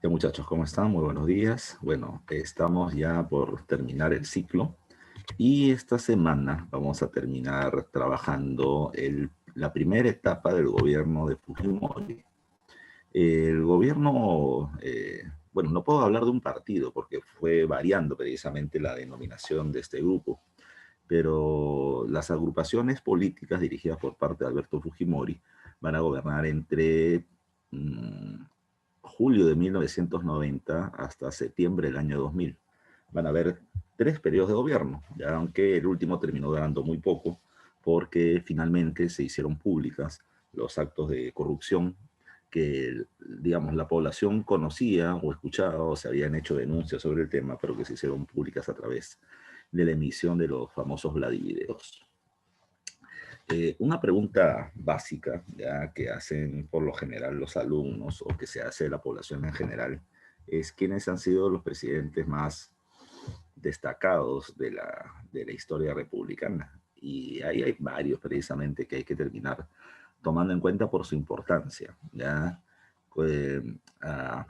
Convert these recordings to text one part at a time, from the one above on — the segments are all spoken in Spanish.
¿Qué muchachos? ¿Cómo están? Muy buenos días. Bueno, estamos ya por terminar el ciclo y esta semana vamos a terminar trabajando la primera etapa del gobierno de Fujimori. El gobierno, bueno, no puedo hablar de un partido porque fue variando precisamente la denominación de este grupo, pero las agrupaciones políticas dirigidas por parte de Alberto Fujimori van a gobernar entre mm, julio de 1990 hasta septiembre del año 2000. Van a haber tres periodos de gobierno, ya aunque el último terminó durando muy poco, porque finalmente se hicieron públicas los actos de corrupción que, digamos, la población conocía o escuchaba o se habían hecho denuncias sobre el tema, pero que se hicieron públicas a través de la emisión de los famosos Vladivideos. Una pregunta básica ya que hacen por lo general los alumnos o que se hace la población en general es quiénes han sido los presidentes más destacados de la historia republicana. Y ahí hay varios precisamente que hay que terminar tomando en cuenta por su importancia. ¿Ya? Pues,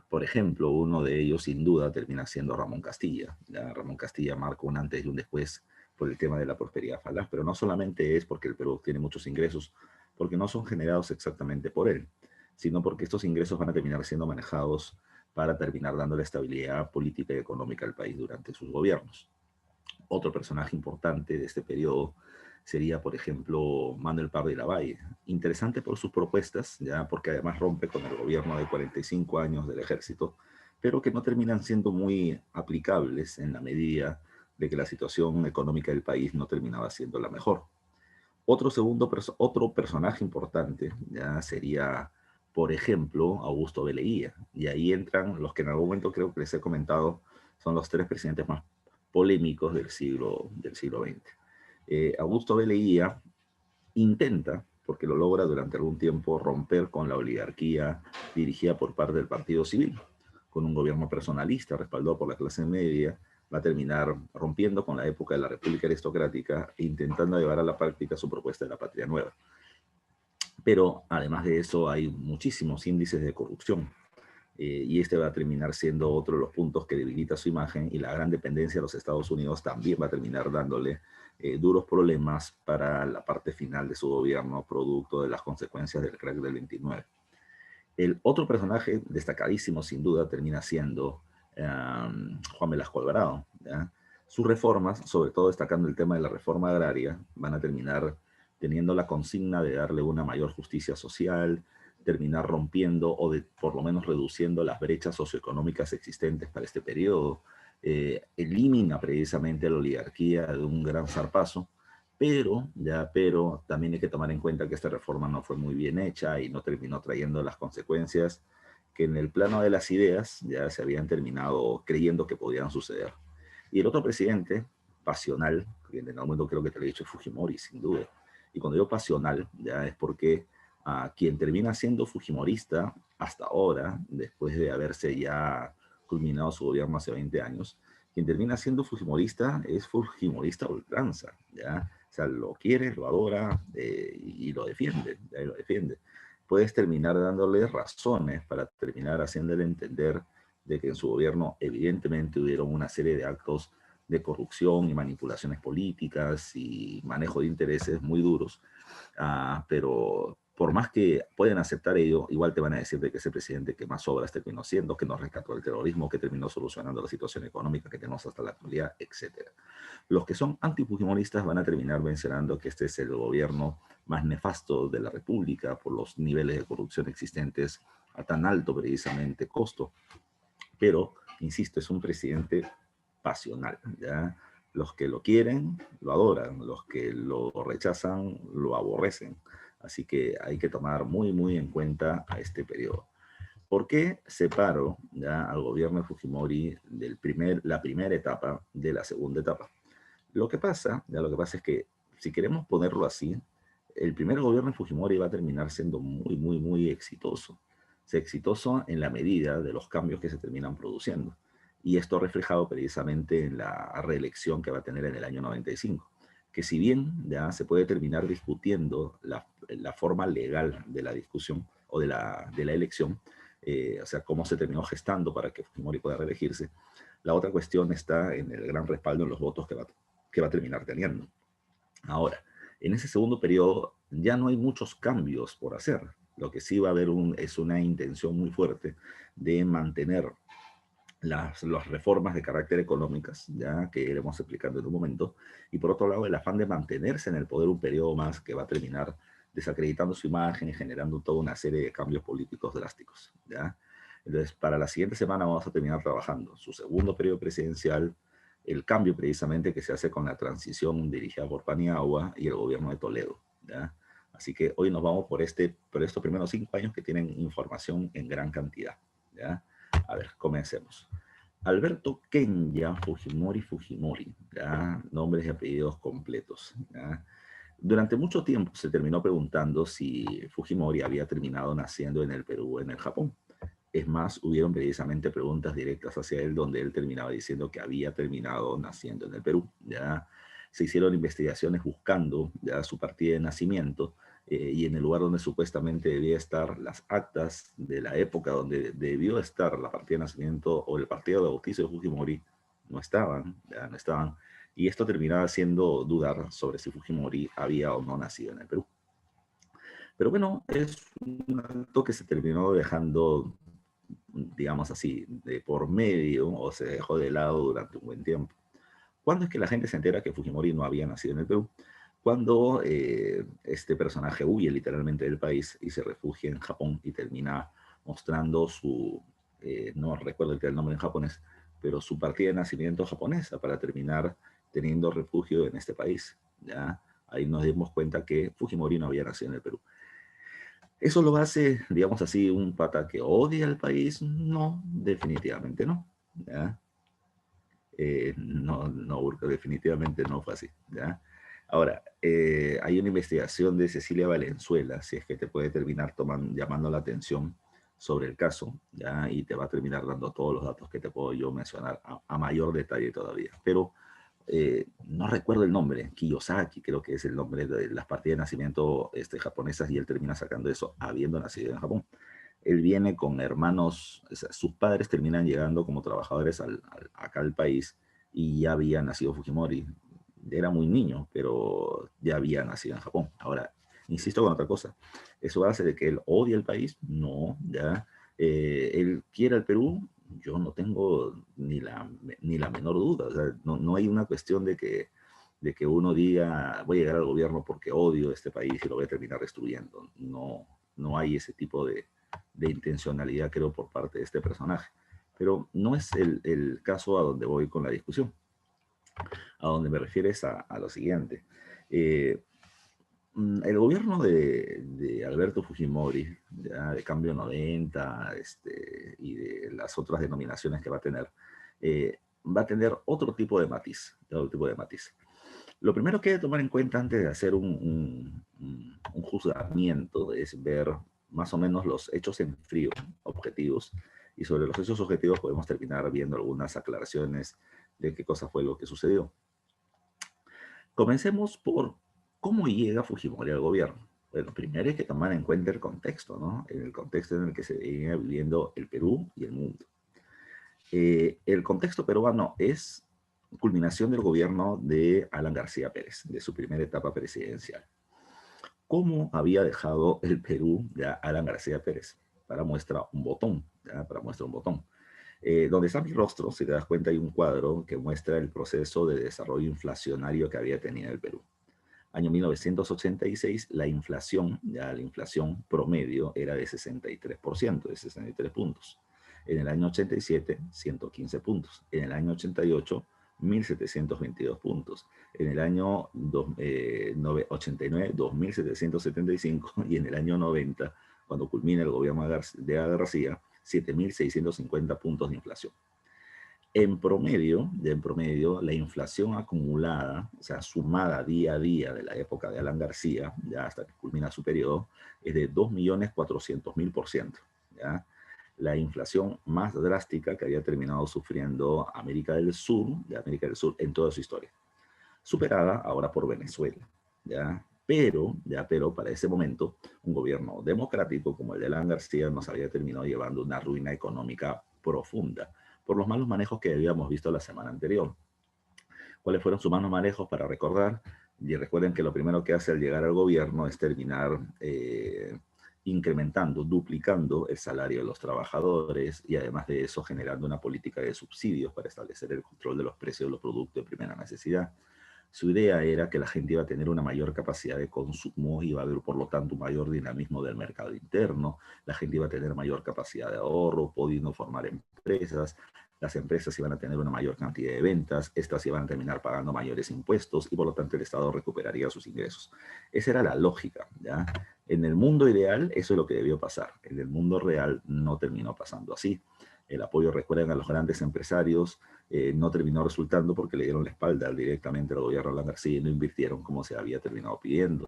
por ejemplo, uno de ellos sin duda termina siendo Ramón Castilla. ¿Ya? Ramón Castilla marcó un antes y un después por el tema de la prosperidad falaz, pero no solamente es porque el Perú tiene muchos ingresos, porque no son generados exactamente por él, sino porque estos ingresos van a terminar siendo manejados para terminar dando la estabilidad política y económica al país durante sus gobiernos. Otro personaje importante de este periodo sería, por ejemplo, Manuel Pardo de Lavalle. Interesante por sus propuestas, ya porque además rompe con el gobierno de 45 años del ejército, pero que no terminan siendo muy aplicables en la medida de que la situación económica del país no terminaba siendo la mejor. Otro personaje importante ya sería, por ejemplo, Augusto B. Leguía. Y ahí entran los que en algún momento creo que les he comentado, son los tres presidentes más polémicos del siglo XX. Augusto B. Leguía intenta, porque lo logra durante algún tiempo, romper con la oligarquía dirigida por parte del Partido Civil, con un gobierno personalista respaldado por la clase media, va a terminar rompiendo con la época de la República Aristocrática e intentando llevar a la práctica su propuesta de la patria nueva. Pero además de eso hay muchísimos índices de corrupción, y este va a terminar siendo otro de los puntos que debilita su imagen, y la gran dependencia de los Estados Unidos también va a terminar dándole duros problemas para la parte final de su gobierno, producto de las consecuencias del crack del 29. El otro personaje destacadísimo, sin duda, termina siendo Juan Velasco Alvarado. ¿Ya? Sus reformas, sobre todo destacando el tema de la reforma agraria, van a terminar teniendo la consigna de darle una mayor justicia social, terminar rompiendo o de, por lo menos reduciendo las brechas socioeconómicas existentes para este periodo. Elimina precisamente la oligarquía de un gran zarpazo, pero también hay que tomar en cuenta que esta reforma no fue muy bien hecha y no terminó trayendo las consecuencias que en el plano de las ideas ya se habían terminado creyendo que podían suceder. Y el otro presidente, pasional, que en algún momento creo que te lo he dicho, Fujimori, sin duda. Y cuando digo pasional, ya es porque quien termina siendo fujimorista hasta ahora, después de haberse ya culminado su gobierno hace 20 años, quien termina siendo fujimorista es fujimorista a ultranza, ¿ya? O sea, lo quiere, lo adora, y lo defiende, ¿ya? Y lo defiende. Puedes terminar dándole razones para terminar haciéndole entender de que en su gobierno evidentemente hubieron una serie de actos de corrupción y manipulaciones políticas y manejo de intereses muy duros, pero por más que pueden aceptar ello, igual te van a decir de que ese presidente que más obras terminó siendo, que nos rescató el terrorismo, que terminó solucionando la situación económica que tenemos hasta la actualidad, etcétera. Los que son antifujimoristas van a terminar mencionando que este es el gobierno más nefasto de la República por los niveles de corrupción existentes a tan alto precisamente costo. Pero, insisto, es un presidente pasional, ¿ya? Los que lo quieren, lo adoran, los que lo rechazan, lo aborrecen. Así que hay que tomar muy, muy en cuenta a este periodo. ¿Por qué separo ya al gobierno de Fujimori la primera etapa de la segunda etapa? Lo que pasa es que si queremos ponerlo así, el primer gobierno de Fujimori va a terminar siendo muy, muy, muy exitoso. Exitoso en la medida de los cambios que se terminan produciendo. Y esto reflejado precisamente en la reelección que va a tener en el año 95, que si bien ya se puede terminar discutiendo la forma legal de la discusión o de la elección, o sea, cómo se terminó gestando para que Fujimori pueda reelegirse. La otra cuestión está en el gran respaldo en los votos que va a terminar teniendo. Ahora, en ese segundo periodo ya no hay muchos cambios por hacer. Lo que sí va a haber es una intención muy fuerte de mantener las reformas de carácter económicas, ya que iremos explicando en un momento, y por otro lado el afán de mantenerse en el poder un periodo más que va a terminar desacreditando su imagen y generando toda una serie de cambios políticos drásticos, ¿ya? Entonces, para la siguiente semana vamos a terminar trabajando su segundo periodo presidencial, el cambio precisamente que se hace con la transición dirigida por Paniagua y el gobierno de Toledo, ¿ya? Así que hoy nos vamos por estos primeros 5 años que tienen información en gran cantidad, ¿ya? A ver, comencemos. Alberto Kenya Fujimori Fujimori, ¿ya? Nombres y apellidos completos, ¿ya? Durante mucho tiempo se terminó preguntando si Fujimori había terminado naciendo en el Perú o en el Japón. Es más, hubieron precisamente preguntas directas hacia él donde él terminaba diciendo que había terminado naciendo en el Perú. Ya se hicieron investigaciones buscando ya su partida de nacimiento y en el lugar donde supuestamente debía estar las actas de la época donde debió estar la partida de nacimiento o el partido de bautizo de Fujimori no estaban, ya no estaban. Y esto terminaba haciendo dudar sobre si Fujimori había o no nacido en el Perú. Pero bueno, es un acto que se terminó dejando, digamos así, de por medio o se dejó de lado durante un buen tiempo. ¿Cuándo es que la gente se entera que Fujimori no había nacido en el Perú? Cuando este personaje huye literalmente del país y se refugia en Japón y termina mostrando no recuerdo el nombre en japonés, pero su partida de nacimiento japonesa para terminar teniendo refugio en este país. ¿Ya? Ahí nos dimos cuenta que Fujimori no había nacido en el Perú. ¿Eso lo hace, digamos así, un pata que odia al país? No, definitivamente no. ¿Ya? No, no, Urco, definitivamente no fue así. ¿Ya? Ahora, hay una investigación de Cecilia Valenzuela, si es que te puede terminar llamando la atención sobre el caso, ¿ya? Y te va a terminar dando todos los datos que te puedo yo mencionar a mayor detalle todavía. Pero no recuerdo el nombre, Kiyosaki creo que es el nombre de las partidas de nacimiento japonesas y él termina sacando eso habiendo nacido en Japón. Él viene con hermanos, o sea, sus padres terminan llegando como trabajadores acá al país y ya había nacido Fujimori. Era muy niño, pero ya había nacido en Japón. Ahora, insisto con otra cosa, ¿eso hace de que él odie el país? No, ya. ¿Él quiere el Perú? Yo no tengo ni la menor duda. O sea, no hay una cuestión de que uno diga, voy a llegar al gobierno porque odio este país y lo voy a terminar destruyendo. No, no hay ese tipo de intencionalidad, creo, por parte de este personaje. Pero no es el caso a donde voy con la discusión. A donde me refieres a lo siguiente. Eh, el gobierno de Alberto Fujimori, ya de Cambio 90, y de las otras denominaciones que va a tener otro tipo de matiz. Otro tipo de matiz. Lo primero que hay que tomar en cuenta antes de hacer un juzgamiento es ver más o menos los hechos en frío, objetivos, y sobre los hechos objetivos podemos terminar viendo algunas aclaraciones de qué cosa fue lo que sucedió. Comencemos por cómo llega Fujimori al gobierno. Bueno, primero hay que tomar en cuenta el contexto, ¿no? El contexto en el que se venía viviendo el Perú y el mundo. El contexto peruano es culminación del gobierno de Alan García Pérez, de su primera etapa presidencial. ¿Cómo había dejado el Perú ya Alan García Pérez? Para muestra un botón, ¿ya? Para muestra un botón. Donde está mi rostro, si te das cuenta, hay un cuadro que muestra el proceso de desarrollo inflacionario que había tenido el Perú. Año 1986, la inflación promedio era de 63%, de 63 puntos. En el año 87, 115 puntos. En el año 88, 1.722 puntos. En el año 89, 2.775. Y en el año 90, cuando culmina el gobierno de García, 7.650 puntos de inflación. En promedio, la inflación acumulada, o sea, sumada día a día de la época de Alan García, ya hasta que culmina su periodo, es de 2.400.000%. ¿Ya? La inflación más drástica que había terminado sufriendo América del Sur en toda su historia. Superada ahora por Venezuela. ¿Ya? Pero para ese momento, un gobierno democrático como el de Alan García nos había terminado llevando una ruina económica profunda por los malos manejos que habíamos visto la semana anterior. ¿Cuáles fueron sus malos manejos? Para recordar, y recuerden que lo primero que hace al llegar al gobierno es terminar incrementando, duplicando el salario de los trabajadores y además de eso generando una política de subsidios para establecer el control de los precios de los productos de primera necesidad. Su idea era que la gente iba a tener una mayor capacidad de consumo, iba a haber por lo tanto un mayor dinamismo del mercado interno, la gente iba a tener mayor capacidad de ahorro, pudiendo formar empresas, las empresas iban a tener una mayor cantidad de ventas, estas iban a terminar pagando mayores impuestos y por lo tanto el Estado recuperaría sus ingresos. Esa era la lógica, ¿ya? En el mundo ideal eso es lo que debió pasar, en el mundo real no terminó pasando así. El apoyo, recuerden, a los grandes empresarios no terminó resultando porque le dieron la espalda directamente al gobierno de Alan García y no invirtieron como se había terminado pidiendo.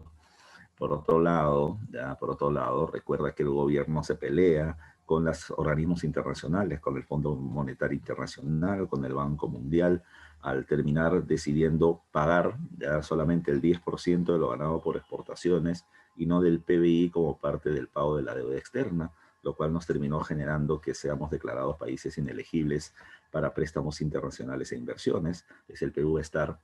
Por otro lado, recuerda que el gobierno se pelea con los organismos internacionales, con el Fondo Monetario Internacional, con el Banco Mundial, al terminar decidiendo pagar ya solamente el 10% de lo ganado por exportaciones y no del PBI como parte del pago de la deuda externa, lo cual nos terminó generando que seamos declarados países inelegibles para préstamos internacionales e inversiones. Es el Perú estar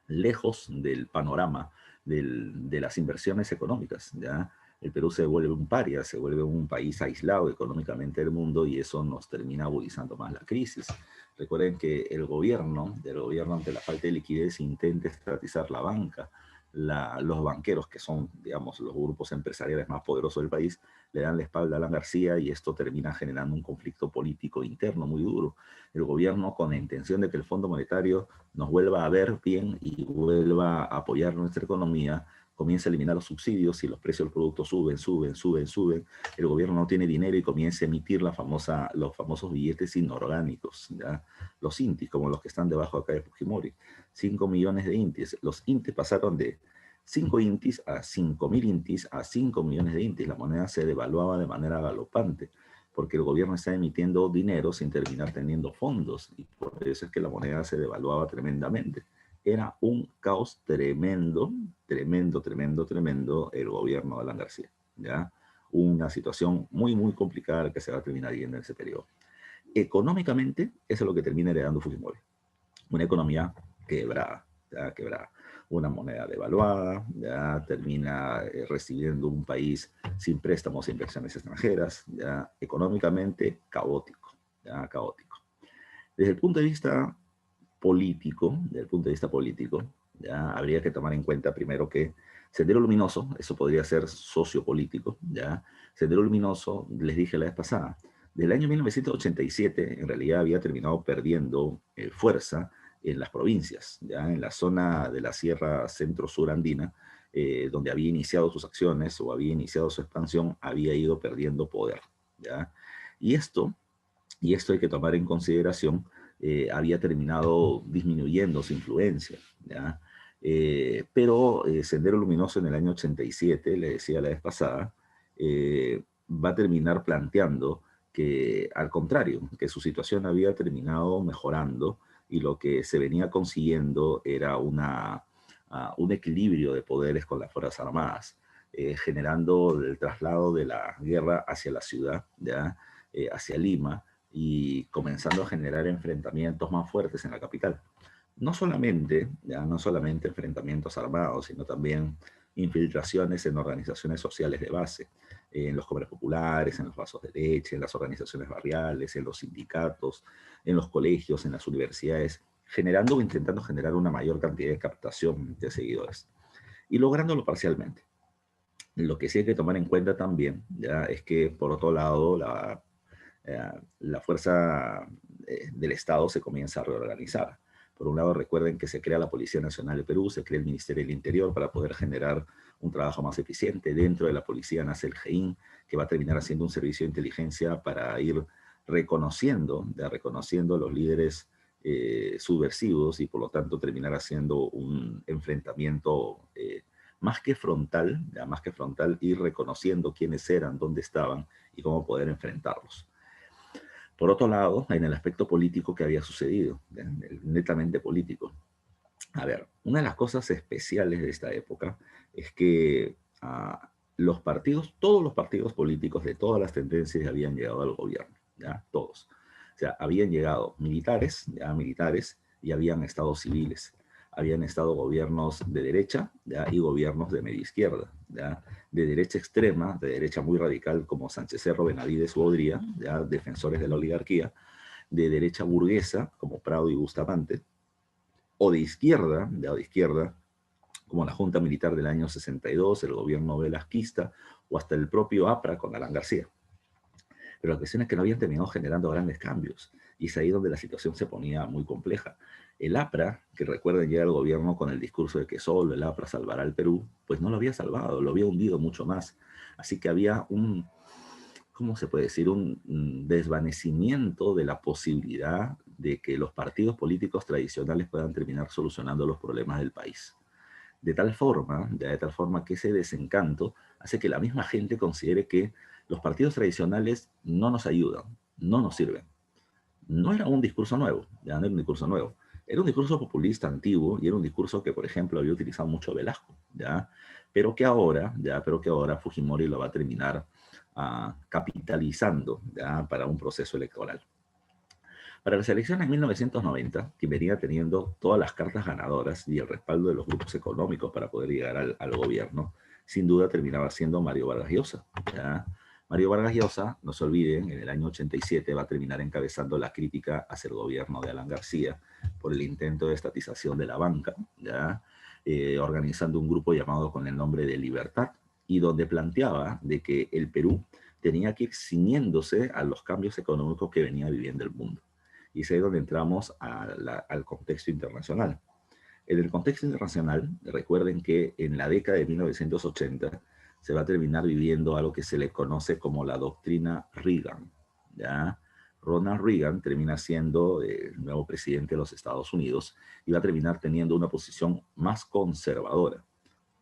lejos del panorama de las inversiones económicas, ¿ya? El Perú se vuelve un paria, se vuelve un país aislado económicamente del mundo y eso nos termina agudizando más la crisis. Recuerden que el gobierno ante la falta de liquidez intenta estatizar la banca. Los banqueros, que son, digamos, los grupos empresariales más poderosos del país, le dan la espalda a Alan García y esto termina generando un conflicto político interno muy duro. El gobierno, con la intención de que el Fondo Monetario nos vuelva a ver bien y vuelva a apoyar nuestra economía, comienza a eliminar los subsidios y los precios del producto suben, el gobierno no tiene dinero y comienza a emitir los famosos billetes inorgánicos, ¿ya? Los intis, como los que están debajo acá de Fujimori, 5 millones de intis. Los intis pasaron de 5 intis a 5.000 intis a 5 millones de intis. La moneda se devaluaba de manera galopante porque el gobierno está emitiendo dinero sin terminar teniendo fondos y por eso es que la moneda se devaluaba tremendamente. Era un caos tremendo, tremendo el gobierno de Alan García, ¿ya? Una situación muy, muy complicada que se va a terminar yendo en ese periodo. Económicamente, eso es lo que termina heredando Fujimori. Una economía quebrada, ya quebrada. Una moneda devaluada, ya termina recibiendo un país sin préstamos e inversiones extranjeras, ya económicamente caótico, ya caótico. Desde el punto de vista político, ya habría que tomar en cuenta primero que Sendero Luminoso, eso podría ser sociopolítico, ya. Sendero Luminoso, les dije la vez pasada, del año 1987 en realidad había terminado perdiendo fuerza en las provincias, ya en la zona de la Sierra Centro-Sur Andina, donde había iniciado sus acciones o había iniciado su expansión, había ido perdiendo poder, ya. Y esto, y esto hay que tomar en consideración, había terminado disminuyendo su influencia, ¿ya? Pero Sendero Luminoso en el año 87, le decía la vez pasada, va a terminar planteando que, al contrario, que su situación había terminado mejorando y lo que se venía consiguiendo era un equilibrio de poderes con las Fuerzas Armadas, generando el traslado de la guerra hacia la ciudad, ¿ya? Hacia Lima, y comenzando a generar enfrentamientos más fuertes en la capital. No solamente enfrentamientos armados, sino también infiltraciones en organizaciones sociales de base, en los comercios populares, en los vasos de leche, en las organizaciones barriales, en los sindicatos, en los colegios, en las universidades, generando o intentando generar una mayor cantidad de captación de seguidores y lográndolo parcialmente. Lo que sí hay que tomar en cuenta también ya es que, por otro lado, la fuerza del Estado se comienza a reorganizar. Por un lado, recuerden que se crea la Policía Nacional de Perú, se crea el Ministerio del Interior para poder generar un trabajo más eficiente. Dentro de la policía nace el GEIN, que va a terminar haciendo un servicio de inteligencia para ir reconociendo los líderes subversivos y por lo tanto terminar haciendo un enfrentamiento más que frontal, ir reconociendo quiénes eran, dónde estaban y cómo poder enfrentarlos. Por otro lado, en el aspecto político que había sucedido, netamente político, A ver, una de las cosas especiales de esta época es que los partidos, todos los partidos políticos de todas las tendencias ya habían llegado al gobierno, ¿ya? Todos. O sea, habían llegado militares, ya militares, y habían estado civiles. Habían estado gobiernos de derecha, ¿ya? Y gobiernos de media izquierda, ¿ya? De derecha extrema, de derecha muy radical como Sánchez Cerro, Benavides u Odría, ¿ya? Defensores de la oligarquía, de derecha burguesa como Prado y Bustamante, o de izquierda, como la Junta Militar del año 62, el gobierno velasquista, o hasta el propio APRA con Alan García. Pero la cuestión es que no habían terminado generando grandes cambios, y es ahí donde la situación se ponía muy compleja. El APRA, que recuerden ya el gobierno con el discurso de que solo el APRA salvará al Perú, pues no lo había salvado, lo había hundido mucho más. Así que había un, ¿cómo se puede decir? Un desvanecimiento de la posibilidad de que los partidos políticos tradicionales puedan terminar solucionando los problemas del país. De tal forma que ese desencanto hace que la misma gente considere que los partidos tradicionales no nos ayudan, no nos sirven. No era un discurso nuevo, ya no era un discurso nuevo. Era un discurso populista antiguo y era un discurso que, por ejemplo, había utilizado mucho Velasco, ¿ya? Pero que ahora Fujimori lo va a terminar capitalizando, ¿ya? Para un proceso electoral. Para las elecciones de 1990, que venía teniendo todas las cartas ganadoras y el respaldo de los grupos económicos para poder llegar al gobierno, sin duda terminaba siendo Mario Vargas Llosa, ¿ya? Mario Vargas Llosa, no se olviden, en el año 87 va a terminar encabezando la crítica hacia el gobierno de Alan García por el intento de estatización de la banca, ¿ya? Organizando un grupo llamado con el nombre de Libertad, y donde planteaba de que el Perú tenía que ir ciñéndose a los cambios económicos que venía viviendo el mundo. Y es ahí donde entramos al contexto internacional. En el contexto internacional, recuerden que en la década de 1980 se va a terminar viviendo algo que se le conoce como la doctrina Reagan, ¿ya? Ronald Reagan termina siendo el nuevo presidente de los Estados Unidos y va a terminar teniendo una posición más conservadora,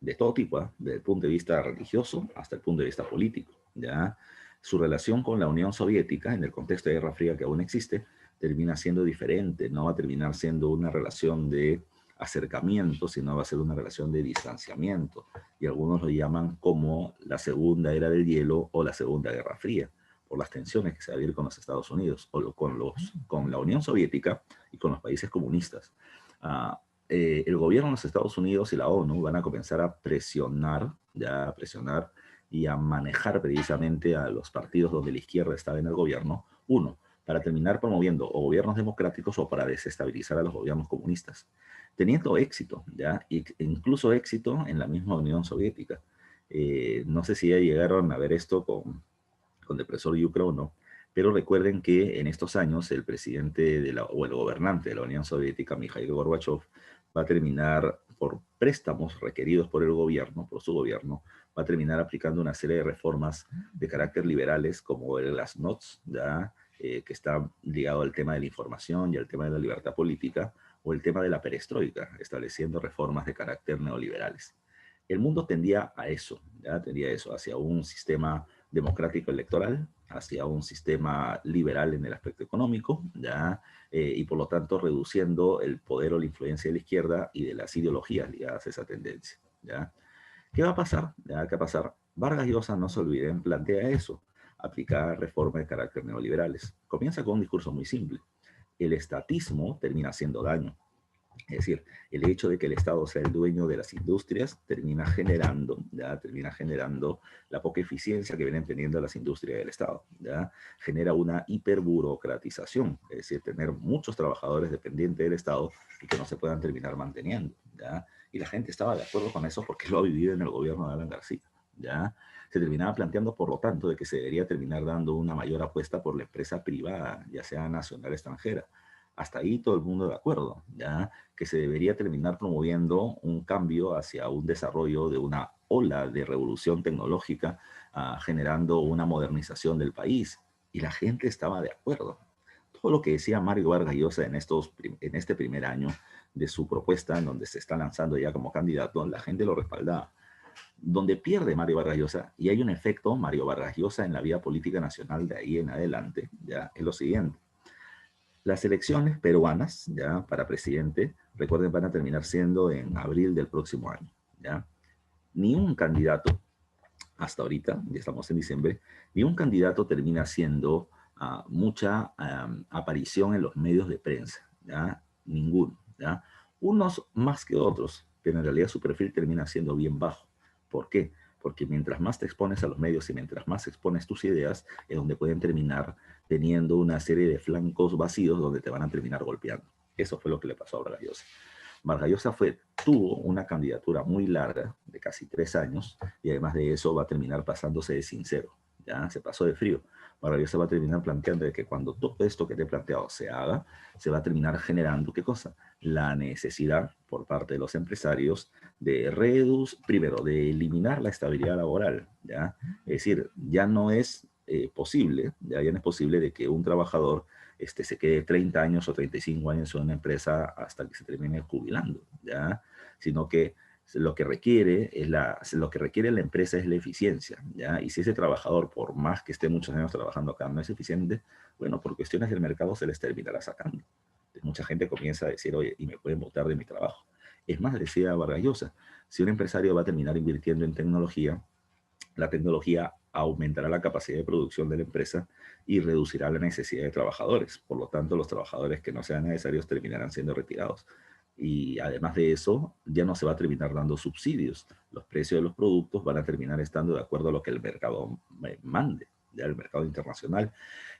de todo tipo, ¿eh? Desde el punto de vista religioso hasta el punto de vista político, ¿ya? Su relación con la Unión Soviética, en el contexto de Guerra Fría que aún existe, termina siendo diferente, no va a terminar siendo una relación de acercamiento, sino va a ser una relación de distanciamiento. Y algunos lo llaman como la segunda era del hielo o la segunda Guerra Fría, por las tensiones que se va a vivir con los Estados Unidos o con la Unión Soviética y con los países comunistas. Uh, el gobierno de los Estados Unidos y la ONU van a comenzar a presionar, ya a presionar y a manejar precisamente a los partidos donde la izquierda estaba en el gobierno, uno, para terminar promoviendo o gobiernos democráticos o para desestabilizar a los gobiernos comunistas, teniendo éxito, ya, incluso éxito en la misma Unión Soviética. No sé si ya llegaron a ver esto con Depresor Yucra o no, pero recuerden que en estos años el presidente o el gobernante de la Unión Soviética, Mikhail Gorbachev, va a terminar, por préstamos requeridos por el gobierno, por su gobierno, va a terminar aplicando una serie de reformas de carácter liberales, como el Glasnost, ¿ya? Que está ligado al tema de la información y al tema de la libertad política, o el tema de la perestroika, estableciendo reformas de carácter neoliberales. El mundo tendía a eso, ¿ya? Tendía a eso, hacia un sistema democrático electoral, hacia un sistema liberal en el aspecto económico, ¿ya? Y por lo tanto reduciendo el poder o la influencia de la izquierda y de las ideologías ligadas a esa tendencia, ¿ya? ¿Qué va a pasar? ¿Ya? ¿Qué va a pasar? Vargas Llosa, no se olviden, plantea eso, aplicar reformas de carácter neoliberales. Comienza con un discurso muy simple. El estatismo termina haciendo daño. Es decir, el hecho de que el Estado sea el dueño de las industrias termina generando la poca eficiencia que vienen teniendo las industrias del Estado, ¿ya? Genera una hiperburocratización, es decir, tener muchos trabajadores dependientes del Estado y que no se puedan terminar manteniendo, ¿ya? Y la gente estaba de acuerdo con eso porque lo ha vivido en el gobierno de Alan García, ¿ya? Se terminaba planteando, por lo tanto, de que se debería terminar dando una mayor apuesta por la empresa privada, ya sea nacional o extranjera. Hasta ahí todo el mundo de acuerdo, ¿ya? Que se debería terminar promoviendo un cambio hacia un desarrollo de una ola de revolución tecnológica, generando una modernización del país. Y la gente estaba de acuerdo. Todo lo que decía Mario Vargas Llosa en este primer año de su propuesta, en donde se está lanzando ya como candidato, la gente lo respaldaba. Donde pierde Mario Vargas Llosa, y hay un efecto Mario Vargas Llosa en la vida política nacional de ahí en adelante, ya es lo siguiente. Las elecciones peruanas, ya para presidente, recuerden, van a terminar siendo en abril del próximo año, ¿ya? Ni un candidato, hasta ahorita, ya estamos en diciembre, ni un candidato termina siendo mucha aparición en los medios de prensa, ¿ya? Ninguno, ¿ya? Unos más que otros, pero en realidad su perfil termina siendo bien bajo. ¿Por qué? Porque mientras más te expones a los medios y mientras más expones tus ideas, es donde pueden terminar teniendo una serie de flancos vacíos donde te van a terminar golpeando. Eso fue lo que le pasó a Vargas Llosa. Vargas Llosa tuvo una candidatura muy larga, de casi 3 años, y además de eso va a terminar pasándose de sincero, ya se pasó de frío. Vargas Llosa va a terminar planteando de que cuando todo esto que te he planteado se haga, se va a terminar generando, ¿qué cosa? La necesidad por parte de los empresarios de primero, de eliminar la estabilidad laboral, ¿ya? Es decir, ya no es posible, ya no es posible de que un trabajador se quede 30 años o 35 años en una empresa hasta que se termine jubilando, ¿ya? Sino que lo que requiere la empresa es la eficiencia, ¿ya? Y si ese trabajador, por más que esté muchos años trabajando acá, no es eficiente, bueno, por cuestiones del mercado se les terminará sacando. Entonces, mucha gente comienza a decir, oye, y me pueden botar de mi trabajo. Es más, decía Vargas Llosa, si un empresario va a terminar invirtiendo en tecnología, la tecnología aumentará la capacidad de producción de la empresa y reducirá la necesidad de trabajadores. Por lo tanto, los trabajadores que no sean necesarios terminarán siendo retirados. Y además de eso, ya no se va a terminar dando subsidios. Los precios de los productos van a terminar estando de acuerdo a lo que el mercado mande, ya el mercado internacional.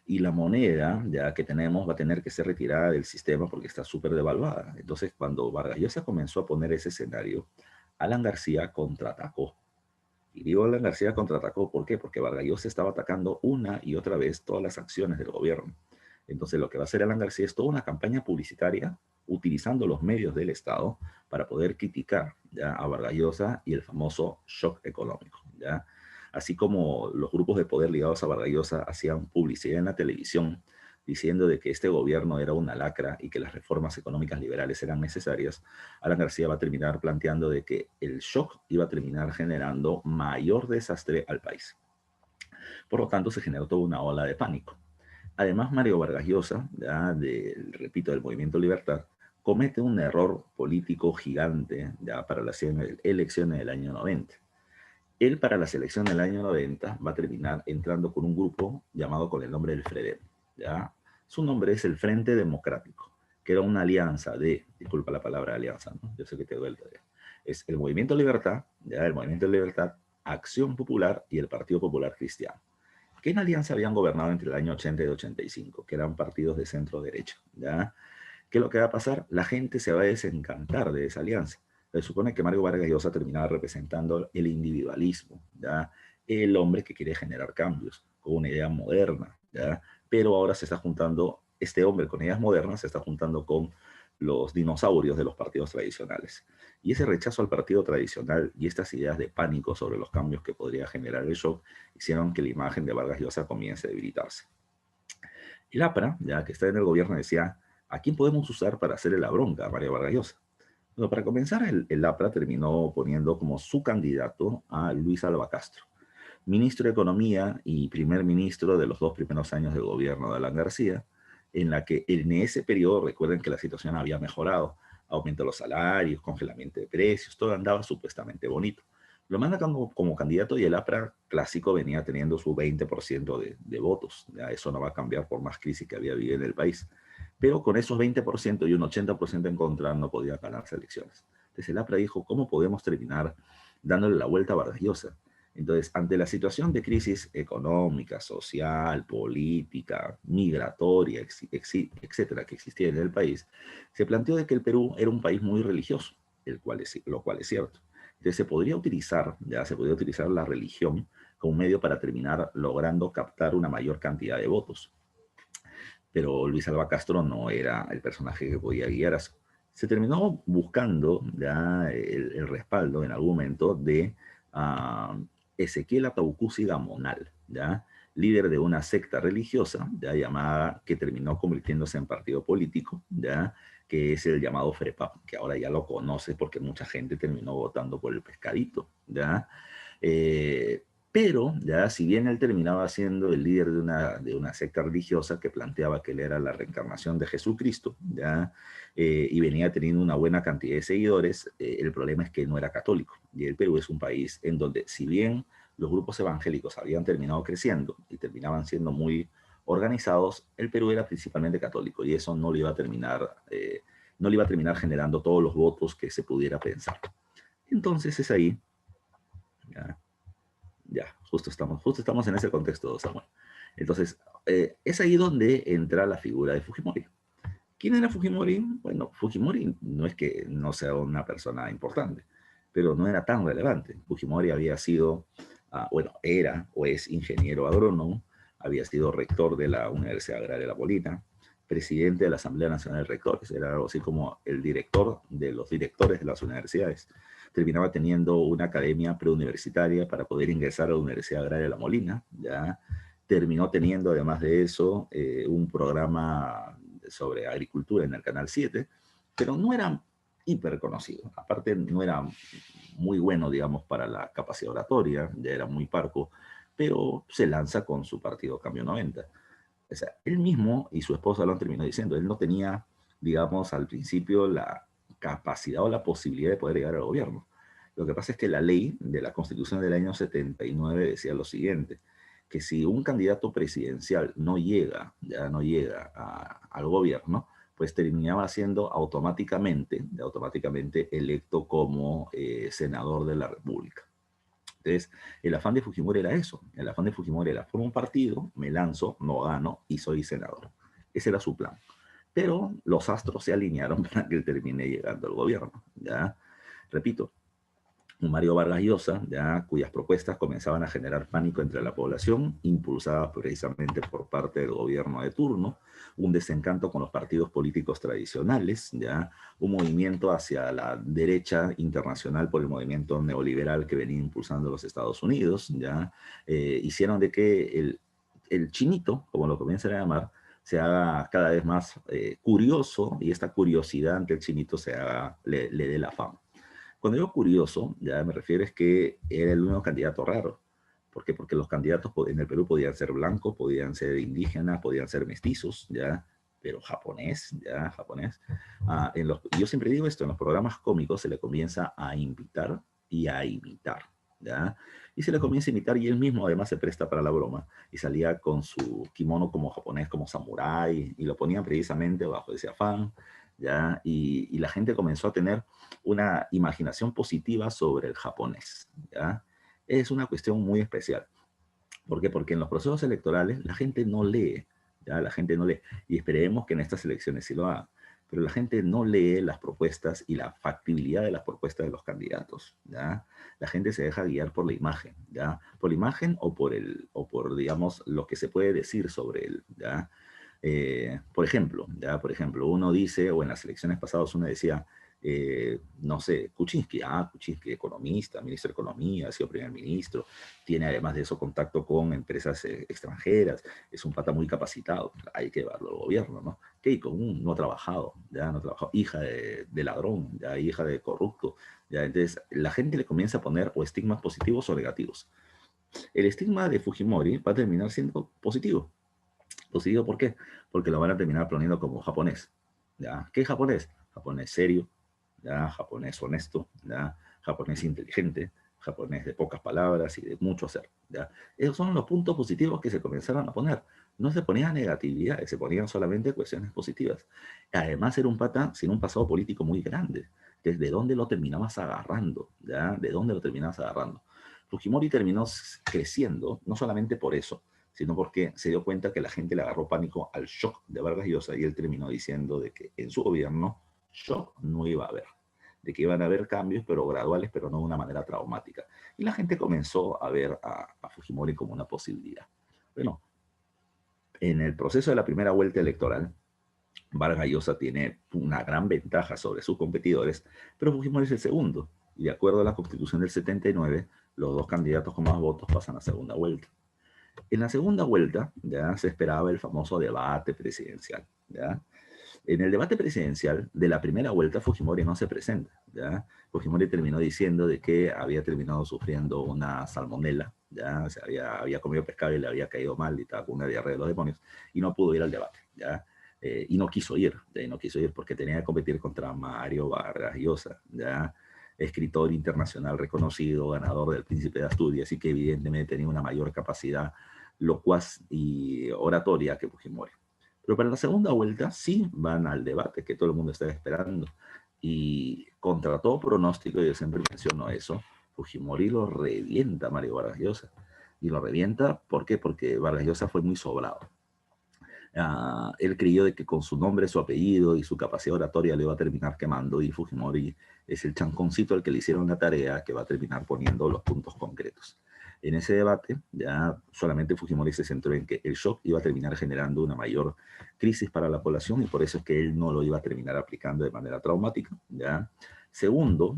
Y la moneda ya que tenemos va a tener que ser retirada del sistema porque está súper devaluada. Entonces, cuando Vargas Llosa comenzó a poner ese escenario, Alan García contraatacó. Y digo, Alan García contraatacó, ¿por qué? Porque Vargas Llosa estaba atacando una y otra vez todas las acciones del gobierno. Entonces, lo que va a hacer Alan García es toda una campaña publicitaria utilizando los medios del Estado para poder criticar, ¿ya?, a Vargas Llosa y el famoso shock económico, ¿ya? Así como los grupos de poder ligados a Vargas Llosa hacían publicidad en la televisión diciendo de que este gobierno era una lacra y que las reformas económicas liberales eran necesarias, Alan García va a terminar planteando de que el shock iba a terminar generando mayor desastre al país. Por lo tanto, se generó toda una ola de pánico. Además, Mario Vargas Llosa, ya repito, del Movimiento Libertad, comete un error político gigante ya para las elecciones del año 90. Él para las elecciones del año 90 va a terminar entrando con un grupo llamado con el nombre del FREDEM, ¿ya? Su nombre es el Frente Democrático, que era una alianza disculpa la palabra alianza, ¿no? Yo sé que te duele todavía. Es el Movimiento Libertad, ¿ya? El Movimiento Libertad, Acción Popular y el Partido Popular Cristiano, que en alianza habían gobernado entre el año 80 y 85, que eran partidos de centro derecha, ¿ya? ¿Qué es lo que va a pasar? La gente se va a desencantar de esa alianza. Se supone que Mario Vargas Llosa terminaba representando el individualismo, ¿ya? El hombre que quiere generar cambios con una idea moderna, ¿ya? Pero ahora se está juntando, este hombre con ideas modernas se está juntando con los dinosaurios de los partidos tradicionales. Y ese rechazo al partido tradicional y estas ideas de pánico sobre los cambios que podría generar el shock hicieron que la imagen de Vargas Llosa comience a debilitarse. El APRA, ya que está en el gobierno, decía, ¿a quién podemos usar para hacerle la bronca a Mario Vargas Llosa? Bueno, para comenzar, el APRA terminó poniendo como su candidato a Luis Alba Castro, ministro de Economía y primer ministro de los 2 primeros años del gobierno de Alan García, en ese periodo, recuerden que la situación había mejorado, aumento de los salarios, congelamiento de precios, todo andaba supuestamente bonito. Lo manda como candidato y el APRA clásico venía teniendo su 20% de votos. Ya eso no va a cambiar por más crisis que había habido en el país. Pero con esos 20% y un 80% en contra no podía ganarse elecciones. Entonces el APRA dijo, ¿cómo podemos terminar dándole la vuelta a Vargas Llosa? Entonces, ante la situación de crisis económica, social, política, migratoria, etcétera, que existía en el país, se planteó de que el Perú era un país muy religioso, lo cual es cierto. Entonces, se podría utilizar la religión como medio para terminar logrando captar una mayor cantidad de votos. Pero Luis Alba Castro no era el personaje que podía guiar a eso. Se terminó buscando ya el respaldo en algún momento de Ezequiel Ataucusi Gamonal, ¿ya? Líder de una secta religiosa, ¿ya?, llamada, que terminó convirtiéndose en partido político, ¿ya?, que es el llamado FREPAP, que ahora ya lo conoce porque mucha gente terminó votando por el pescadito, ¿ya? Eh, Pero, ya, si bien él terminaba siendo el líder de una secta religiosa que planteaba que él era la reencarnación de Jesucristo, ya, y venía teniendo una buena cantidad de seguidores, el problema es que no era católico. Y el Perú es un país en donde, si bien los grupos evangélicos habían terminado creciendo y terminaban siendo muy organizados, el Perú era principalmente católico y eso no le iba a terminar, no le iba a terminar generando todos los votos que se pudiera pensar. Entonces es ahí, ya, ya, justo estamos en ese contexto, Samuel. Entonces, es ahí donde entra la figura de Fujimori. ¿Quién era Fujimori? Bueno, Fujimori no es que no sea una persona importante, pero no era tan relevante. Fujimori había sido, bueno, era o es ingeniero agrónomo, había sido rector de la Universidad Agraria de La Molina, presidente de la Asamblea Nacional de Rectores, era algo así como el director de los directores de las universidades. Terminaba teniendo una academia preuniversitaria para poder ingresar a la Universidad Agraria de La Molina, ya. Terminó teniendo, además de eso, un programa sobre agricultura en el Canal 7, pero no era hiper conocido. Aparte, no era muy bueno, digamos, para la capacidad oratoria, ya era muy parco, pero se lanza con su partido Cambio 90. O sea, él mismo y su esposa lo han terminado diciendo, él no tenía, digamos, al principio la capacidad o la posibilidad de poder llegar al gobierno. Lo que pasa es que la ley de la Constitución del año 79 decía lo siguiente, que si un candidato presidencial no llega, ya no llega al gobierno, pues terminaba siendo automáticamente electo como senador de la República. Entonces, el afán de Fujimori era eso. El afán de Fujimori era, formo un partido, me lanzo, no gano y soy senador. Ese era su plan. Pero los astros se alinearon para que él termine llegando al gobierno. ¿Ya? Repito, un Mario Vargas Llosa, ya, cuyas propuestas comenzaban a generar pánico entre la población, impulsadas precisamente por parte del gobierno de turno, un desencanto con los partidos políticos tradicionales, ya, un movimiento hacia la derecha internacional por el movimiento neoliberal que venía impulsando los Estados Unidos, ya, hicieron de que el chinito, como lo comienzan a llamar, se haga cada vez más curioso y esta curiosidad ante el chinito le dé la fama. Cuando digo curioso, ya me refiero es que era el único candidato raro. ¿Por qué? Porque los candidatos en el Perú podían ser blancos, podían ser indígenas, podían ser mestizos, ¿ya? Pero japonés, ¿ya? Japonés. Yo siempre digo esto, en los programas cómicos se le comienza a invitar y a imitar, ¿ya? Y se le comienza a imitar y él mismo además se presta para la broma. Y salía con su kimono como japonés, como samurái, y lo ponían precisamente bajo ese afán, ¿ya? Y la gente comenzó a tener una imaginación positiva sobre el japonés, ¿ya? Es una cuestión muy especial. ¿Por qué? Porque en los procesos electorales la gente no lee, ¿ya? La gente no lee. Y esperemos que en estas elecciones sí lo hagan. Pero la gente no lee las propuestas y la factibilidad de las propuestas de los candidatos, ¿ya? La gente se deja guiar por la imagen, ¿ya? Por la imagen o por, digamos, lo que se puede decir sobre él, ¿ya? Por ejemplo, ¿ya? Por ejemplo, uno dice, o en las elecciones pasadas uno decía, no sé, Kuczynski, economista, ministro de Economía, ha sido primer ministro, tiene además de eso contacto con empresas extranjeras, es un pata muy capacitado, hay que llevarlo al gobierno, ¿no? Keiko, no ha trabajado, ya no ha trabajado, hija de ladrón, ya hija de corrupto, ya entonces la gente le comienza a poner o estigmas positivos o negativos. El estigma de Fujimori va a terminar siendo positivo. ¿Positivo por qué? Porque lo van a terminar poniendo como japonés, ¿ya? ¿Qué es japonés? Japonés serio, ¿ya? Japonés honesto, ¿ya? Japonés inteligente, japonés de pocas palabras y de mucho hacer, ¿ya? Esos son los puntos positivos que se comenzaron a poner. No se ponían negatividades, se ponían solamente cuestiones positivas. Además, era un pata sin un pasado político muy grande. ¿Desde dónde lo terminabas agarrando? ¿Ya? ¿De dónde lo terminabas agarrando? Fujimori terminó creciendo, no solamente por eso, sino porque se dio cuenta que la gente le agarró pánico al shock de Vargas Llosa y él terminó diciendo de que en su gobierno shock no iba a haber, de que iban a haber cambios, pero graduales, pero no de una manera traumática. Y la gente comenzó a ver a Fujimori como una posibilidad. Bueno, en el proceso de la primera vuelta electoral, Vargas Llosa tiene una gran ventaja sobre sus competidores, pero Fujimori es el segundo. Y de acuerdo a la Constitución del 79, los dos candidatos con más votos pasan a segunda vuelta. En la segunda vuelta ya se esperaba el famoso debate presidencial, ¿ya? En el debate presidencial de la primera vuelta Fujimori no se presenta, ¿ya? Fujimori terminó diciendo de que había terminado sufriendo una salmonela, ya se había comido pescado y le había caído mal y estaba con una diarrea de los demonios, y no pudo ir al debate, ya. Y no quiso ir, ¿ya? No quiso ir porque tenía que competir contra Mario Vargas Llosa, ya, escritor internacional reconocido, ganador del Príncipe de Asturias, y que evidentemente tenía una mayor capacidad locuaz y oratoria que Fujimori. Pero para la segunda vuelta sí van al debate que todo el mundo está esperando. Y contra todo pronóstico, yo siempre menciono eso, Fujimori lo revienta a Mario Vargas Llosa. Y lo revienta, ¿por qué? Porque Vargas Llosa fue muy sobrado. Él creyó de que con su nombre, su apellido y su capacidad oratoria le iba a terminar quemando, y Fujimori es el chanconcito al que le hicieron la tarea que va a terminar poniendo los puntos concretos. En ese debate, ya solamente Fujimori se centró en que el shock iba a terminar generando una mayor crisis para la población, y por eso es que él no lo iba a terminar aplicando de manera traumática. Segundo,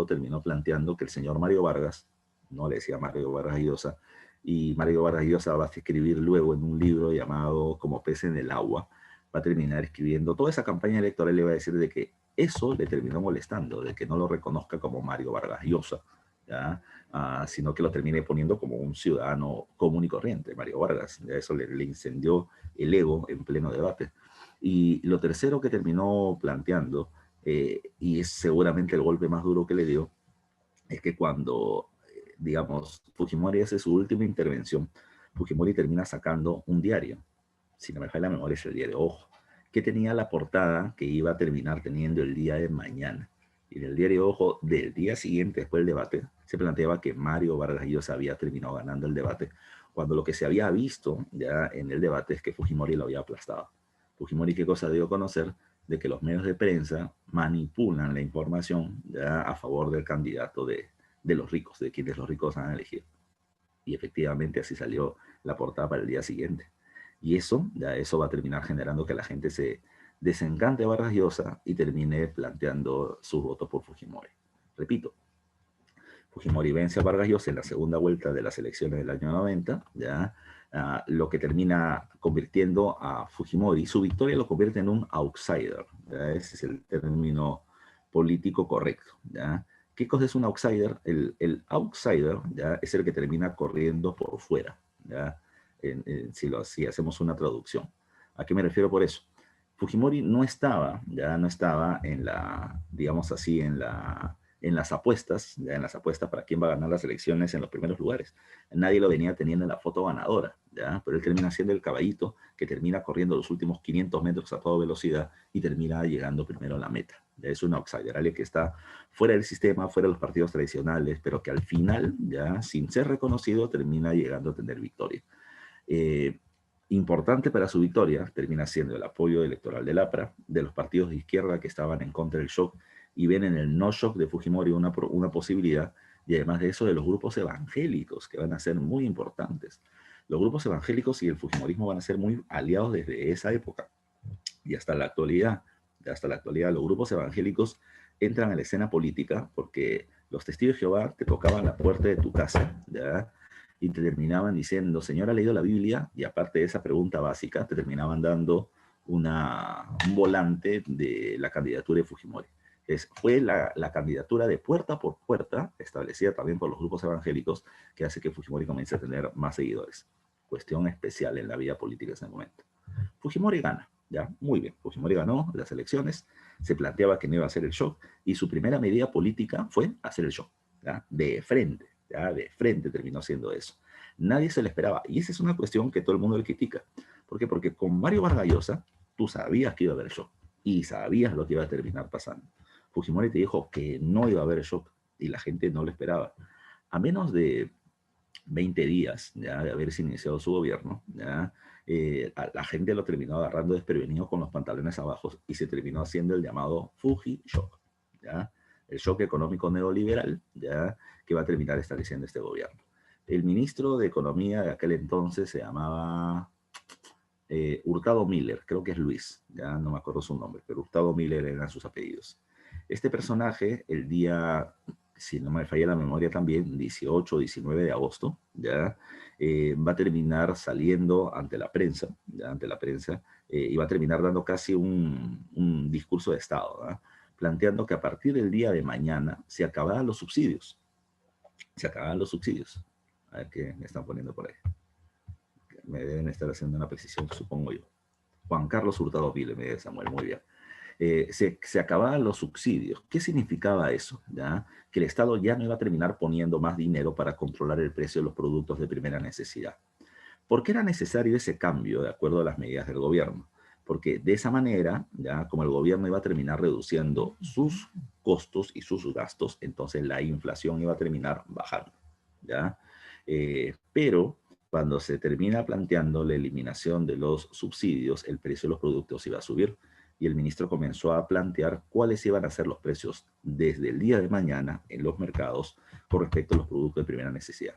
terminó planteando que el señor Mario Vargas, no le decía Mario Vargas Llosa, y Mario Vargas Llosa va a escribir luego en un libro llamado Como pez en el agua, va a terminar escribiendo toda esa campaña electoral, le va a decir de que eso le terminó molestando, de que no lo reconozca como Mario Vargas Llosa, ¿ya? Sino que lo termine poniendo como un ciudadano común y corriente, Mario Vargas. ¿Ya? Eso le incendió el ego en pleno debate. Y lo tercero que terminó planteando, y es seguramente el golpe más duro que le dio, es que cuando, digamos, Fujimori hace su última intervención, Fujimori termina sacando un diario, si no me falla la memoria es el diario Ojo, que tenía la portada que iba a terminar teniendo el día de mañana. Y en el diario Ojo del día siguiente, después del debate, se planteaba que Mario Vargas Llosa había terminado ganando el debate, cuando lo que se había visto ya en el debate es que Fujimori lo había aplastado. Fujimori, ¿qué cosa dio a conocer? De que los medios de prensa manipulan la información ya a favor del candidato de los ricos, de quienes los ricos han elegido. Y efectivamente así salió la portada para el día siguiente. Y eso va a terminar generando que la gente se desencante de Vargas Llosa y termine planteando sus votos por Fujimori. Repito, Fujimori vence a Vargas Llosa en la segunda vuelta de las elecciones del año 90, ¿ya? Lo que termina convirtiendo a Fujimori, su victoria lo convierte en un outsider, ¿ya? Ese es el término político correcto, ¿ya? ¿Qué cosa es un outsider? El outsider, ¿ya? Es el que termina corriendo por fuera, ¿ya? Si hacemos una traducción. ¿A qué me refiero por eso? Fujimori no estaba en la, digamos así, en las apuestas, ya en las apuestas para quién va a ganar las elecciones en los primeros lugares. Nadie lo venía teniendo en la foto ganadora, ¿ya? Pero él termina siendo el caballito que termina corriendo los últimos 500 metros a toda velocidad y termina llegando primero a la meta. Ya es un outsider, alguien que está fuera del sistema, fuera de los partidos tradicionales, pero que al final, ya sin ser reconocido, termina llegando a tener victoria. Eh, Importante para su victoria termina siendo el apoyo electoral del APRA, de los partidos de izquierda que estaban en contra del shock y ven en el no shock de Fujimori una posibilidad, y además de eso de los grupos evangélicos que van a ser muy importantes. Los grupos evangélicos y el Fujimorismo van a ser muy aliados desde esa época y hasta la actualidad. Hasta la actualidad los grupos evangélicos entran a la escena política porque los testigos de Jehová te tocaban la puerta de tu casa, ¿ya? Y te terminaban diciendo, Señor, ¿ha leído la Biblia? Y aparte de esa pregunta básica, te terminaban dando un volante de la candidatura de Fujimori. Fue la candidatura de puerta por puerta, establecida también por los grupos evangélicos, que hace que Fujimori comience a tener más seguidores. Cuestión especial en la vida política en ese momento. Fujimori gana, ya, muy bien. Fujimori ganó las elecciones, se planteaba que no iba a hacer el shock, y su primera medida política fue hacer el shock, ¿ya? Ya, de frente terminó siendo eso. Nadie se le esperaba, y esa es una cuestión que todo el mundo le critica. ¿Por qué? Porque con Mario Vargas Llosa, tú sabías que iba a haber shock, y sabías lo que iba a terminar pasando. Fujimori te dijo que no iba a haber shock, y la gente no lo esperaba. A menos de 20 días ya de haberse iniciado su gobierno, ya, la gente lo terminó agarrando desprevenido con los pantalones abajo y se terminó haciendo el llamado Fuji Shock, ¿ya? El shock económico neoliberal, ¿ya? Que va a terminar estableciendo este gobierno. El ministro de Economía de aquel entonces se llamaba Hurtado Miller, creo que es Luis, ya no me acuerdo su nombre, pero Hurtado Miller eran sus apellidos. Este personaje, el día, si no me falla la memoria también, 18 o 19 de agosto, ya va a terminar saliendo ante la prensa, ya, ante la prensa, y va a terminar dando casi un discurso de Estado, ¿no? Planteando que a partir del día de mañana se acabarán los subsidios. Se acabarán los subsidios. A ver qué me están poniendo por ahí. Me deben estar haciendo una precisión, supongo yo. Juan Carlos Hurtado Pile, me dice Samuel, muy bien. Se acababan los subsidios. ¿Qué significaba eso? ¿Ya? Que el Estado ya no iba a terminar poniendo más dinero para controlar el precio de los productos de primera necesidad. ¿Por qué era necesario ese cambio de acuerdo a las medidas del gobierno? Porque de esa manera, ya como el gobierno iba a terminar reduciendo sus costos y sus gastos, entonces la inflación iba a terminar bajando, ¿ya? Pero cuando se termina planteando la eliminación de los subsidios, el precio de los productos iba a subir y el ministro comenzó a plantear cuáles iban a ser los precios desde el día de mañana en los mercados con respecto a los productos de primera necesidad.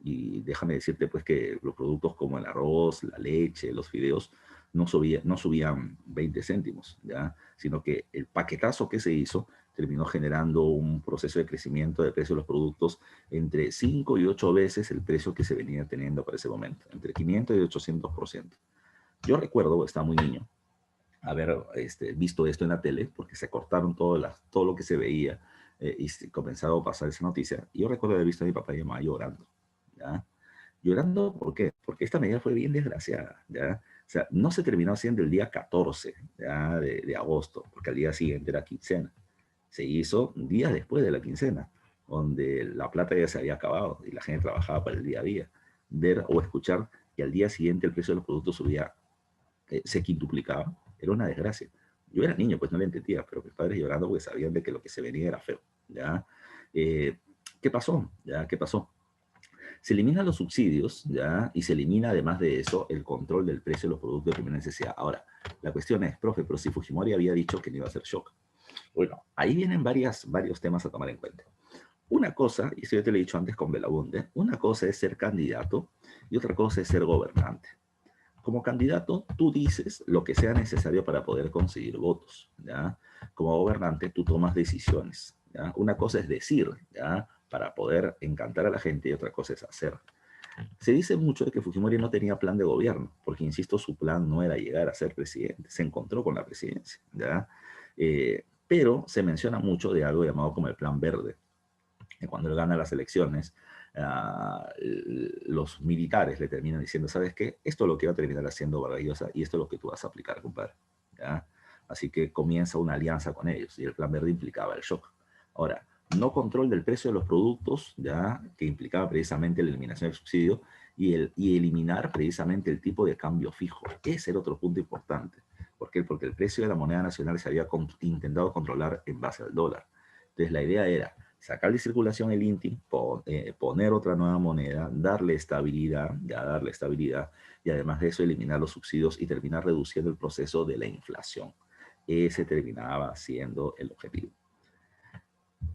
Y déjame decirte pues que los productos como el arroz, la leche, los fideos, no subían 20 céntimos, ¿ya? Sino que el paquetazo que se hizo terminó generando un proceso de crecimiento de precio de los productos entre 5 y 8 veces el precio que se venía teniendo para ese momento, entre 500 y 800%. Yo recuerdo, estaba muy niño, haber visto esto en la tele, porque se cortaron todo lo que se veía y se comenzaba a pasar esa noticia. Y yo recuerdo haber visto a mi papá y mi mamá llorando, ¿ya? Llorando, ¿por qué? Porque esta medida fue bien desgraciada, ¿ya? O sea, no se terminó haciendo el día 14, ¿ya? De agosto, porque al día siguiente era quincena. Se hizo días después de la quincena, donde la plata ya se había acabado y la gente trabajaba para el día a día. Ver o escuchar que al día siguiente el precio de los productos subía, se quintuplicaba, era una desgracia. Yo era niño, pues no lo entendía, pero mis padres llorando porque sabían de que lo que se venía era feo, ¿ya? ¿Qué pasó? ¿Ya? ¿Qué pasó? Se eliminan los subsidios, ¿ya? Y se elimina además de eso el control del precio de los productos de primera necesidad. Ahora, la cuestión es, profe, pero si Fujimori había dicho que no iba a hacer shock. Bueno, ahí vienen varios temas a tomar en cuenta. Una cosa, y eso yo te lo he dicho antes con Belabunde, una cosa es ser candidato y otra cosa es ser gobernante. Como candidato, tú dices lo que sea necesario para poder conseguir votos, ¿ya? Como gobernante, tú tomas decisiones, ¿ya? Una cosa es decir, ¿ya? Para poder encantar a la gente y otra cosa es hacer. Se dice mucho de que Fujimori no tenía plan de gobierno, porque, insisto, su plan no era llegar a ser presidente, se encontró con la presidencia, ¿ya? Pero se menciona mucho de algo llamado como el Plan Verde, que cuando él gana las elecciones, los militares le terminan diciendo, ¿sabes qué? Esto es lo que va a terminar haciendo Vargas Llosa y esto es lo que tú vas a aplicar, compadre, ¿ya? Así que comienza una alianza con ellos y el Plan Verde implicaba el shock. Ahora, no control del precio de los productos, ¿ya? Que implicaba precisamente la eliminación del subsidio y eliminar precisamente el tipo de cambio fijo. Ese era otro punto importante. ¿Por qué? Porque el precio de la moneda nacional se había intentado controlar en base al dólar. Entonces la idea era sacar de circulación el INTI, poner otra nueva moneda, darle estabilidad, ya darle estabilidad, y además de eso eliminar los subsidios y terminar reduciendo el proceso de la inflación. Ese terminaba siendo el objetivo.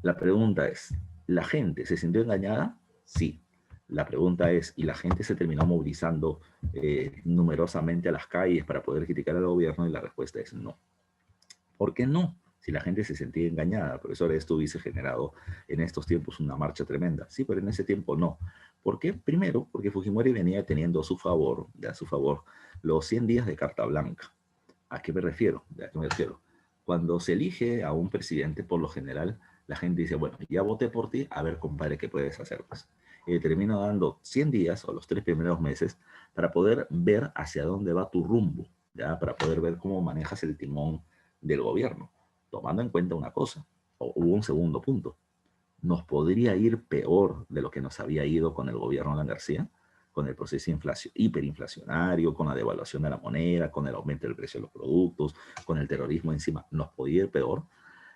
La pregunta es, ¿la gente se sintió engañada? Sí. La pregunta es, ¿y la gente se terminó movilizando numerosamente a las calles para poder criticar al gobierno? Y la respuesta es no. ¿Por qué no? Si la gente se sentía engañada, profesor, esto hubiese generado en estos tiempos una marcha tremenda. Sí, pero en ese tiempo no. ¿Por qué? Primero, porque Fujimori venía teniendo a su favor, los 100 días de carta blanca. ¿A qué me refiero? ¿A qué me refiero? Cuando se elige a un presidente, por lo general, la gente dice, bueno, ya voté por ti, a ver, compadre, ¿qué puedes hacer? Pues, y termino dando 100 días o los 3 primeros meses para poder ver hacia dónde va tu rumbo, ¿ya? Para poder ver cómo manejas el timón del gobierno, tomando en cuenta una cosa, o hubo un segundo punto, nos podría ir peor de lo que nos había ido con el gobierno de Alan García, con el proceso hiperinflacionario, con la devaluación de la moneda, con el aumento del precio de los productos, con el terrorismo encima, nos podía ir peor.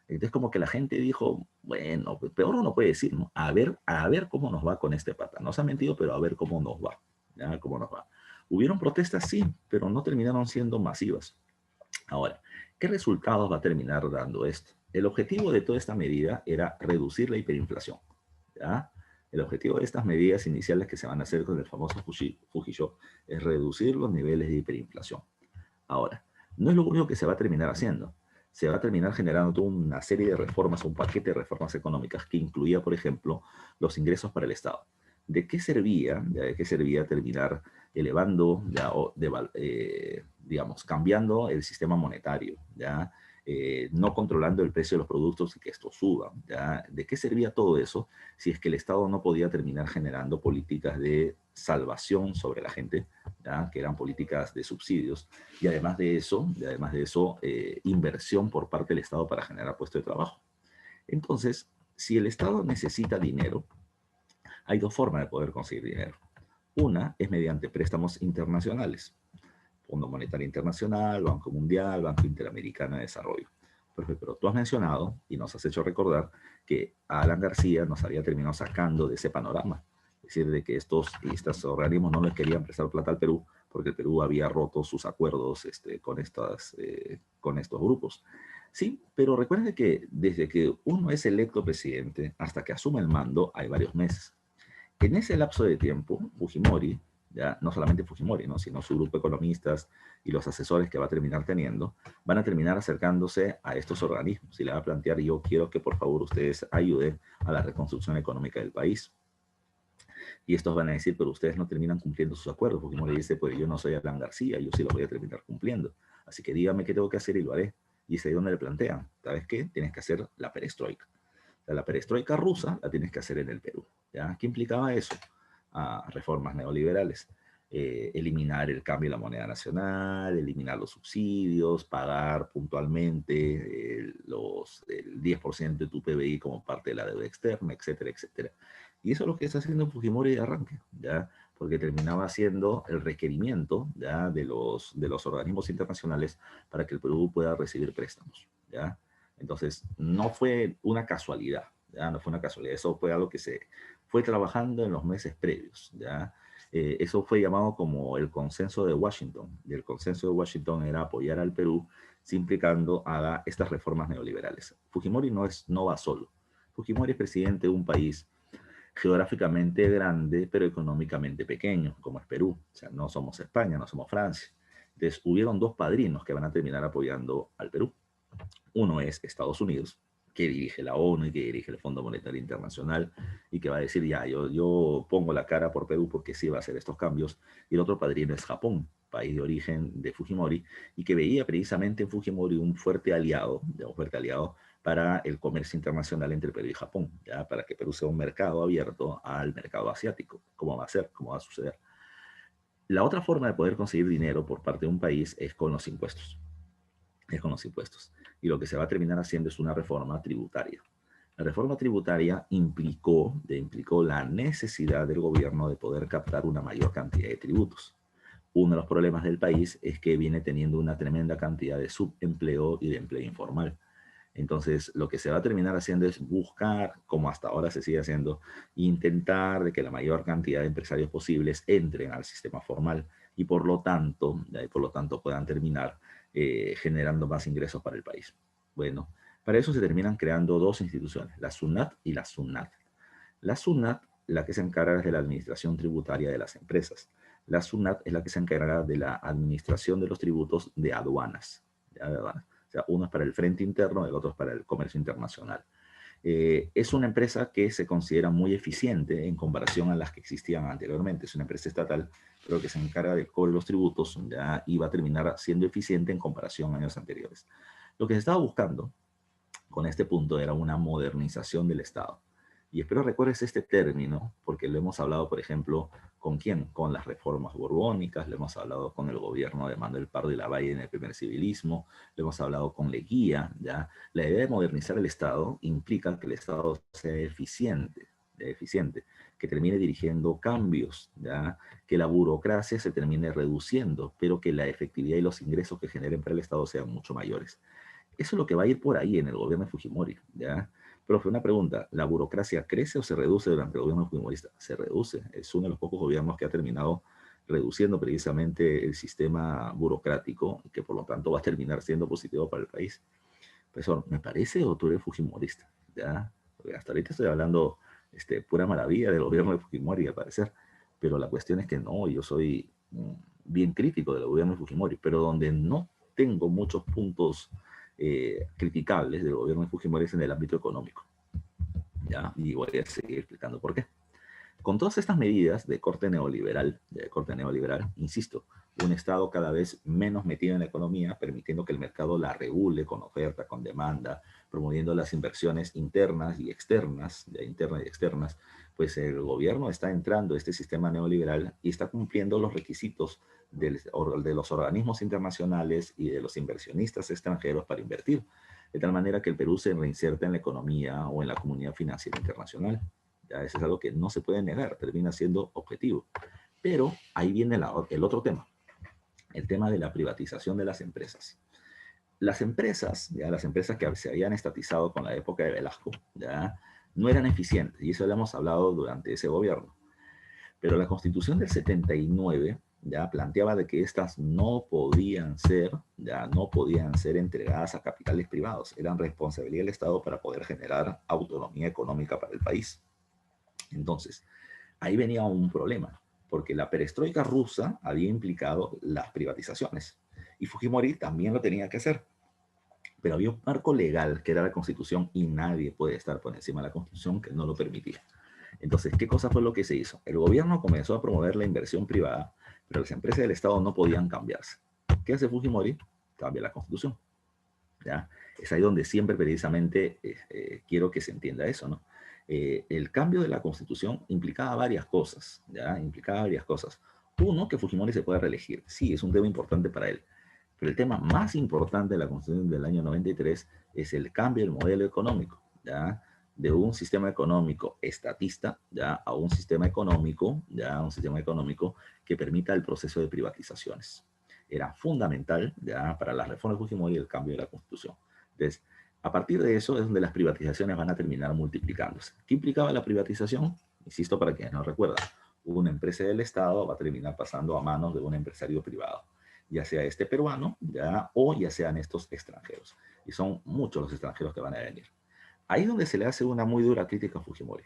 Entonces como que la gente dijo, bueno, peor uno puede decir, ¿no? A ver cómo nos va con este pata. Nos ha mentido, pero a ver cómo nos va, ¿ya? ¿Cómo nos va? Hubieron protestas, sí, pero no terminaron siendo masivas. Ahora, ¿qué resultados va a terminar dando esto? El objetivo de toda esta medida era reducir la hiperinflación, ¿ya? El objetivo de estas medidas iniciales que se van a hacer con el famoso Fujishock es reducir los niveles de hiperinflación. Ahora, no es lo único que se va a terminar haciendo. Se va a terminar generando toda una serie de reformas, un paquete de reformas económicas que incluía, por ejemplo, los ingresos para el Estado. ¿De qué servía? ¿De qué servía terminar elevando, ya, digamos, cambiando el sistema monetario, ya, no controlando el precio de los productos y que esto suba. ¿Ya? ¿De qué servía todo eso si es que el Estado no podía terminar generando políticas de salvación sobre la gente, ¿ya? Que eran políticas de subsidios, y además de eso inversión por parte del Estado para generar puestos de trabajo? Entonces, si el Estado necesita dinero, hay dos formas de poder conseguir dinero. Una es mediante préstamos internacionales, Fondo Monetario Internacional, Banco Mundial, Banco Interamericano de Desarrollo. Pero tú has mencionado y nos has hecho recordar que Alan García nos había terminado sacando de ese panorama. Es decir, de que estos organismos no les querían prestar plata al Perú porque el Perú había roto sus acuerdos con estos grupos. Sí, pero recuerde que desde que uno es electo presidente hasta que asume el mando hay varios meses. En ese lapso de tiempo, Fujimori, ya no solamente Fujimori, ¿no? Sino su grupo de economistas y los asesores que va a terminar teniendo, van a terminar acercándose a estos organismos y le va a plantear: yo quiero que por favor ustedes ayuden a la reconstrucción económica del país. Y estos van a decir: pero ustedes no terminan cumpliendo sus acuerdos. Fujimori dice: pues yo no soy Alan García, yo sí los voy a terminar cumpliendo. Así que dígame qué tengo que hacer y lo haré. Y es ahí donde le plantean: ¿sabes qué? Tienes que hacer la perestroika. La perestroika rusa la tienes que hacer en el Perú. ¿Ya? ¿Qué implicaba eso? Reformas neoliberales. Eliminar el cambio de la moneda nacional, eliminar los subsidios, pagar puntualmente el 10% de tu PBI como parte de la deuda externa, etcétera, etcétera. Y eso es lo que está haciendo Fujimori de arranque, ¿ya? Porque terminaba siendo el requerimiento, ¿ya? de los organismos internacionales para que el Perú pueda recibir préstamos, ¿ya? Entonces, no fue una casualidad, ¿ya? No fue una casualidad, eso fue algo que se fue trabajando en los meses previos, ¿ya? Eso fue llamado como el consenso de Washington, y el consenso de Washington era apoyar al Perú, implicando haga estas reformas neoliberales. Fujimori no va solo. Fujimori es presidente de un país geográficamente grande, pero económicamente pequeño, como es Perú. O sea, no somos España, no somos Francia. Entonces, hubieron dos padrinos que van a terminar apoyando al Perú. Uno es Estados Unidos, que dirige la ONU y que dirige el Fondo Monetario Internacional y que va a decir: ya, yo pongo la cara por Perú porque sí va a hacer estos cambios. Y el otro padrino es Japón, país de origen de Fujimori, y que veía precisamente en Fujimori un fuerte aliado para el comercio internacional entre Perú y Japón, ¿ya? Para que Perú sea un mercado abierto al mercado asiático. ¿Cómo va a ser? ¿Cómo va a suceder? La otra forma de poder conseguir dinero por parte de un país es con los impuestos. Es con los impuestos. Y lo que se va a terminar haciendo es una reforma tributaria. La reforma tributaria implicó la necesidad del gobierno de poder captar una mayor cantidad de tributos. Uno de los problemas del país es que viene teniendo una tremenda cantidad de subempleo y de empleo informal. Entonces, lo que se va a terminar haciendo es buscar, como hasta ahora se sigue haciendo, intentar de que la mayor cantidad de empresarios posibles entren al sistema formal y por lo tanto puedan terminar generando más ingresos para el país. Bueno, para eso se terminan creando dos instituciones, la SUNAT y la SUNAT. La SUNAT, la que se encarga de la administración tributaria de las empresas. La SUNAT es la que se encarga de la administración de los tributos de aduanas. ¿Ya? De aduanas. O sea, uno es para el frente interno, el otro es para el comercio internacional. Es una empresa que se considera muy eficiente en comparación a las que existían anteriormente. Es una empresa estatal, pero que se encarga del cobro de los tributos, ya, y va a terminar siendo eficiente en comparación a años anteriores. Lo que se estaba buscando con este punto era una modernización del Estado. Y espero recuerdes este término, porque lo hemos hablado, por ejemplo, ¿con quién? Con las reformas borbónicas, lo hemos hablado con el gobierno de Manuel Pardo y Lavalle en el primer civilismo, lo hemos hablado con Leguía, ¿ya? La idea de modernizar el Estado implica que el Estado sea eficiente, que termine dirigiendo cambios, ¿ya? Que la burocracia se termine reduciendo, pero que la efectividad y los ingresos que generen para el Estado sean mucho mayores. Eso es lo que va a ir por ahí en el gobierno de Fujimori, ¿ya? Profe, una pregunta, ¿la burocracia crece o se reduce durante el gobierno fujimorista? Se reduce, es uno de los pocos gobiernos que ha terminado reduciendo precisamente el sistema burocrático y que por lo tanto va a terminar siendo positivo para el país. Profesor, ¿me parece o tú eres fujimorista? ¿Ya? Porque hasta ahorita estoy hablando pura maravilla del gobierno de Fujimori, al parecer, pero la cuestión es que no, yo soy bien crítico del gobierno de Fujimori, pero donde no tengo muchos puntos criticables del gobierno de Fujimori es en el ámbito económico, ¿ya? Y voy a seguir explicando por qué. Con todas estas medidas de corte neoliberal, insisto, un Estado cada vez menos metido en la economía, permitiendo que el mercado la regule con oferta, con demanda, promoviendo las inversiones internas y externas, pues el gobierno está entrando a este sistema neoliberal y está cumpliendo los requisitos de los organismos internacionales y de los inversionistas extranjeros para invertir, de tal manera que el Perú se reinserta en la economía o en la comunidad financiera internacional. Ya, eso es algo que no se puede negar, termina siendo objetivo. Pero ahí viene el otro tema, el tema de la privatización de las empresas. Las empresas que se habían estatizado con la época de Velasco, ya no eran eficientes, y eso lo hemos hablado durante ese gobierno. Pero la Constitución del 79 ya planteaba de que estas no podían ser entregadas a capitales privados, eran responsabilidad del Estado para poder generar autonomía económica para el país. Entonces, ahí venía un problema, porque la perestroika rusa había implicado las privatizaciones y Fujimori también lo tenía que hacer. Pero había un marco legal que era la Constitución y nadie puede estar por encima de la Constitución que no lo permitía. Entonces, ¿qué cosa fue lo que se hizo? El gobierno comenzó a promover la inversión privada, pero las empresas del Estado no podían cambiarse. ¿Qué hace Fujimori? Cambia la Constitución. ¿Ya? Es ahí donde siempre precisamente quiero que se entienda eso, ¿no? El cambio de la Constitución implicaba varias cosas, ¿ya? Implicaba varias cosas. Uno, que Fujimori se pueda reelegir. Sí, es un tema importante para él. Pero el tema más importante de la Constitución del año 93 es el cambio del modelo económico, ¿ya? De un sistema económico estatista, ¿ya? A un sistema económico, ¿ya? Un sistema económico que permita el proceso de privatizaciones. Era fundamental, ¿ya? Para la reforma de Fujimori el cambio de la Constitución. Entonces, a partir de eso es donde las privatizaciones van a terminar multiplicándose. ¿Qué implicaba la privatización? Insisto, para quienes no recuerdan, una empresa del Estado va a terminar pasando a manos de un empresario privado, ya sea este peruano, ya, o ya sean estos extranjeros. Y son muchos los extranjeros que van a venir. Ahí es donde se le hace una muy dura crítica a Fujimori.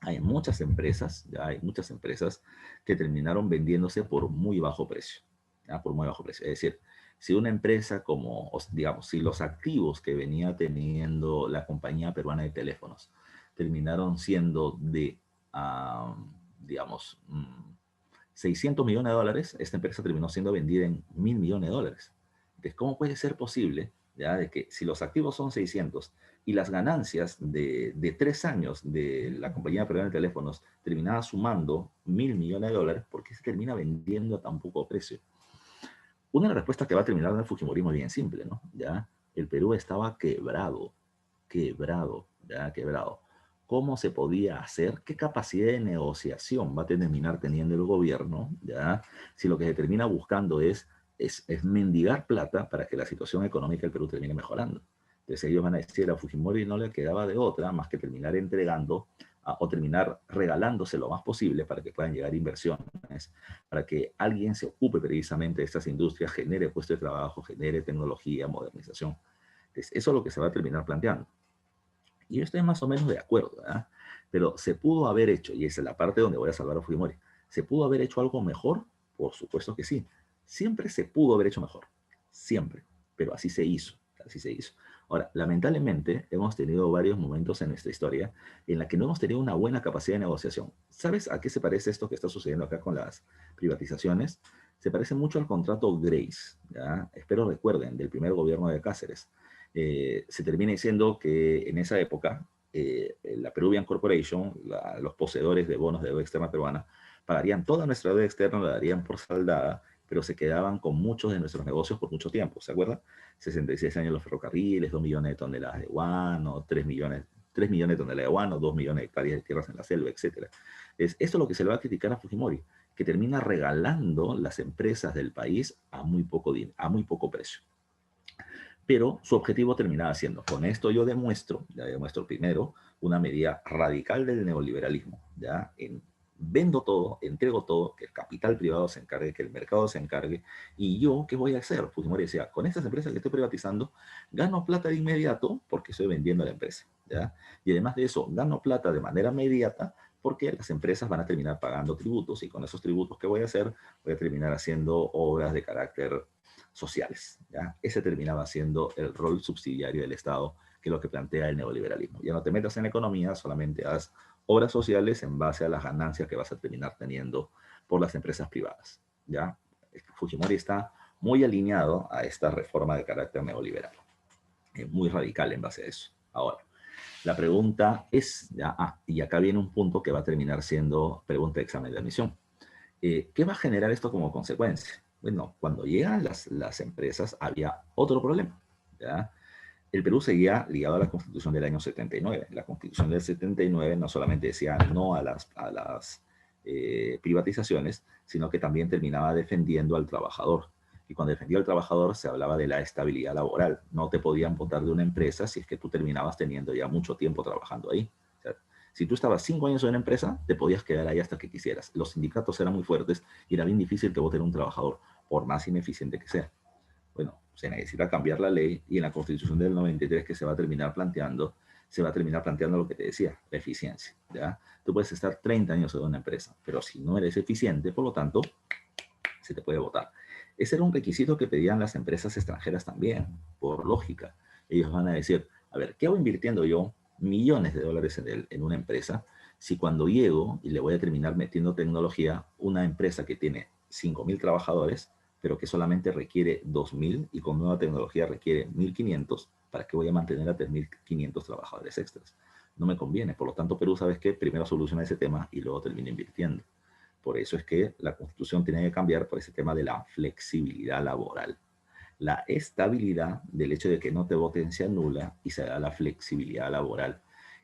Hay muchas empresas, ya hay muchas empresas que terminaron vendiéndose por muy bajo precio, ya, por muy bajo precio. Es decir, si una empresa como, digamos, si los activos que venía teniendo la compañía peruana de teléfonos terminaron siendo de, digamos, 600 millones de dólares, esta empresa terminó siendo vendida en 1.000 millones de dólares. Entonces, ¿cómo puede ser posible, ya, de que si los activos son 600 y las ganancias de 3 años de la compañía peruana de teléfonos terminaba sumando 1.000 millones de dólares, ¿por qué se termina vendiendo a tan poco precio? Una de las respuestas que va a terminar en el Fujimorismo es bien simple, ¿no? Ya, el Perú estaba quebrado, quebrado, ya, quebrado. ¿Cómo se podía hacer? ¿Qué capacidad de negociación va a terminar teniendo el gobierno, ya? Si lo que se termina buscando es mendigar plata para que la situación económica del Perú termine mejorando. Entonces ellos van a decir, a Fujimori no le quedaba de otra más que terminar entregando o terminar regalándose lo más posible para que puedan llegar inversiones, para que alguien se ocupe precisamente de estas industrias, genere puestos de trabajo, genere tecnología, modernización. Entonces, eso es lo que se va a terminar planteando. Y yo estoy más o menos de acuerdo, ¿verdad? Pero se pudo haber hecho, y esa es la parte donde voy a salvar a Fujimori, ¿se pudo haber hecho algo mejor? Por supuesto que sí. Siempre se pudo haber hecho mejor, siempre, pero así se hizo, así se hizo. Ahora, lamentablemente, hemos tenido varios momentos en nuestra historia en la que no hemos tenido una buena capacidad de negociación. ¿Sabes a qué se parece esto que está sucediendo acá con las privatizaciones? Se parece mucho al contrato Grace, ¿ya? Espero recuerden, del primer gobierno de Cáceres. Se termina diciendo que en esa época la Peruvian Corporation, los poseedores de bonos de deuda externa peruana, pagarían toda nuestra deuda externa, la darían por saldada, pero se quedaban con muchos de nuestros negocios por mucho tiempo, ¿se acuerdan? 66 años los ferrocarriles, 2 millones de toneladas de guano, 3 millones de toneladas de guano, 2 millones de hectáreas de tierras en la selva, etc. Esto es lo que se le va a criticar a Fujimori, que termina regalando las empresas del país a muy poco precio. Pero su objetivo terminaba siendo, con esto yo demuestro, ya demuestro primero, una medida radical del neoliberalismo, ya vendo todo, entrego todo, que el capital privado se encargue, que el mercado se encargue, y yo, ¿qué voy a hacer? Fujimori decía, con estas empresas que estoy privatizando, gano plata de inmediato porque estoy vendiendo la empresa, ¿ya? Y además de eso, gano plata de manera inmediata porque las empresas van a terminar pagando tributos, y con esos tributos que voy a hacer, voy a terminar haciendo obras de carácter sociales, ¿ya? Ese terminaba siendo el rol subsidiario del Estado, que es lo que plantea el neoliberalismo. Ya no te metas en la economía, solamente haz obras sociales en base a las ganancias que vas a terminar teniendo por las empresas privadas, ¿ya? Fujimori está muy alineado a esta reforma de carácter neoliberal, muy radical en base a eso. Ahora, la pregunta es, y acá viene un punto que va a terminar siendo pregunta de examen de admisión. ¿Qué va a generar esto como consecuencia? Bueno, cuando llegan las empresas había otro problema, ¿ya? El Perú seguía ligado a la Constitución del año 79. La Constitución del 79 no solamente decía no a las privatizaciones, sino que también terminaba defendiendo al trabajador. Y cuando defendía al trabajador se hablaba de la estabilidad laboral. No te podían botar de una empresa si es que tú terminabas teniendo ya mucho tiempo trabajando ahí. O sea, si tú estabas 5 años en una empresa, te podías quedar ahí hasta que quisieras. Los sindicatos eran muy fuertes y era bien difícil que voten a un trabajador, por más ineficiente que sea. Bueno, se necesita cambiar la ley y en la Constitución del 93 que se va a terminar planteando lo que te decía, la eficiencia, ¿ya? Tú puedes estar 30 años en una empresa, pero si no eres eficiente, por lo tanto, se te puede votar. Ese era un requisito que pedían las empresas extranjeras también, por lógica. Ellos van a decir, a ver, ¿qué hago invirtiendo yo millones de dólares en una empresa si cuando llego y le voy a terminar metiendo tecnología, una empresa que tiene 5.000 trabajadores, pero que solamente requiere 2.000 y con nueva tecnología requiere 1.500, ¿para qué voy a mantener a 3.500 trabajadores extras? No me conviene. Por lo tanto, Perú, ¿sabes qué? Primero soluciona ese tema y luego termina invirtiendo. Por eso es que la Constitución tiene que cambiar por ese tema de la flexibilidad laboral. La estabilidad del hecho de que no te voten se anula y se da la flexibilidad laboral,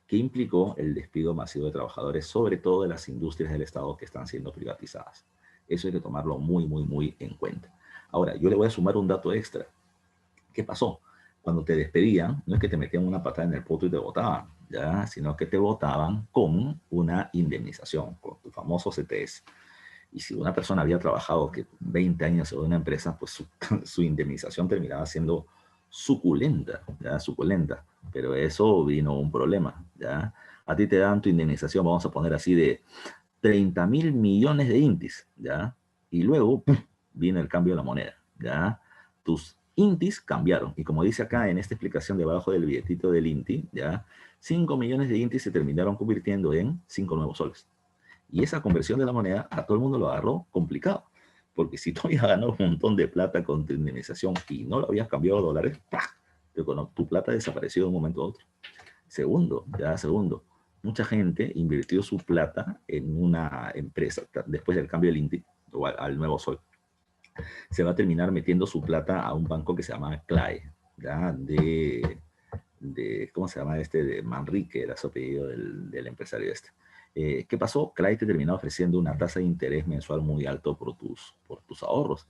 que implicó el despido masivo de trabajadores, sobre todo de las industrias del Estado que están siendo privatizadas. Eso hay que tomarlo muy, muy, muy en cuenta. Ahora, yo le voy a sumar un dato extra. ¿Qué pasó? Cuando te despedían, no es que te metían una patada en el poto y te votaban, ¿ya? Sino que te votaban con una indemnización, con tu famoso CTS. Y si una persona había trabajado que 20 años en una empresa, pues su indemnización terminaba siendo suculenta, ¿ya? Suculenta. Pero eso vino un problema, ¿ya? A ti te dan tu indemnización, vamos a poner así, de 30.000 millones de intis, ¿ya? Y luego ¡pum!, viene el cambio de la moneda, ¿ya? Tus intis cambiaron. Y como dice acá en esta explicación debajo del billetito del inti, ¿ya? 5 millones de intis se terminaron convirtiendo en 5 nuevos soles. Y esa conversión de la moneda a todo el mundo lo agarró complicado. Porque si tú habías ganado un montón de plata con tu indemnización y no lo habías cambiado a dólares, ¡pah!, tu plata desapareció de un momento a otro. Segundo, mucha gente invirtió su plata en una empresa después del cambio del INTI o al nuevo sol. Se va a terminar metiendo su plata a un banco que se llama CLAE, ¿ya? ¿Cómo se llama este? De Manrique, era su apellido del empresario este. ¿Qué pasó? CLAE te terminó ofreciendo una tasa de interés mensual muy alto por tus ahorros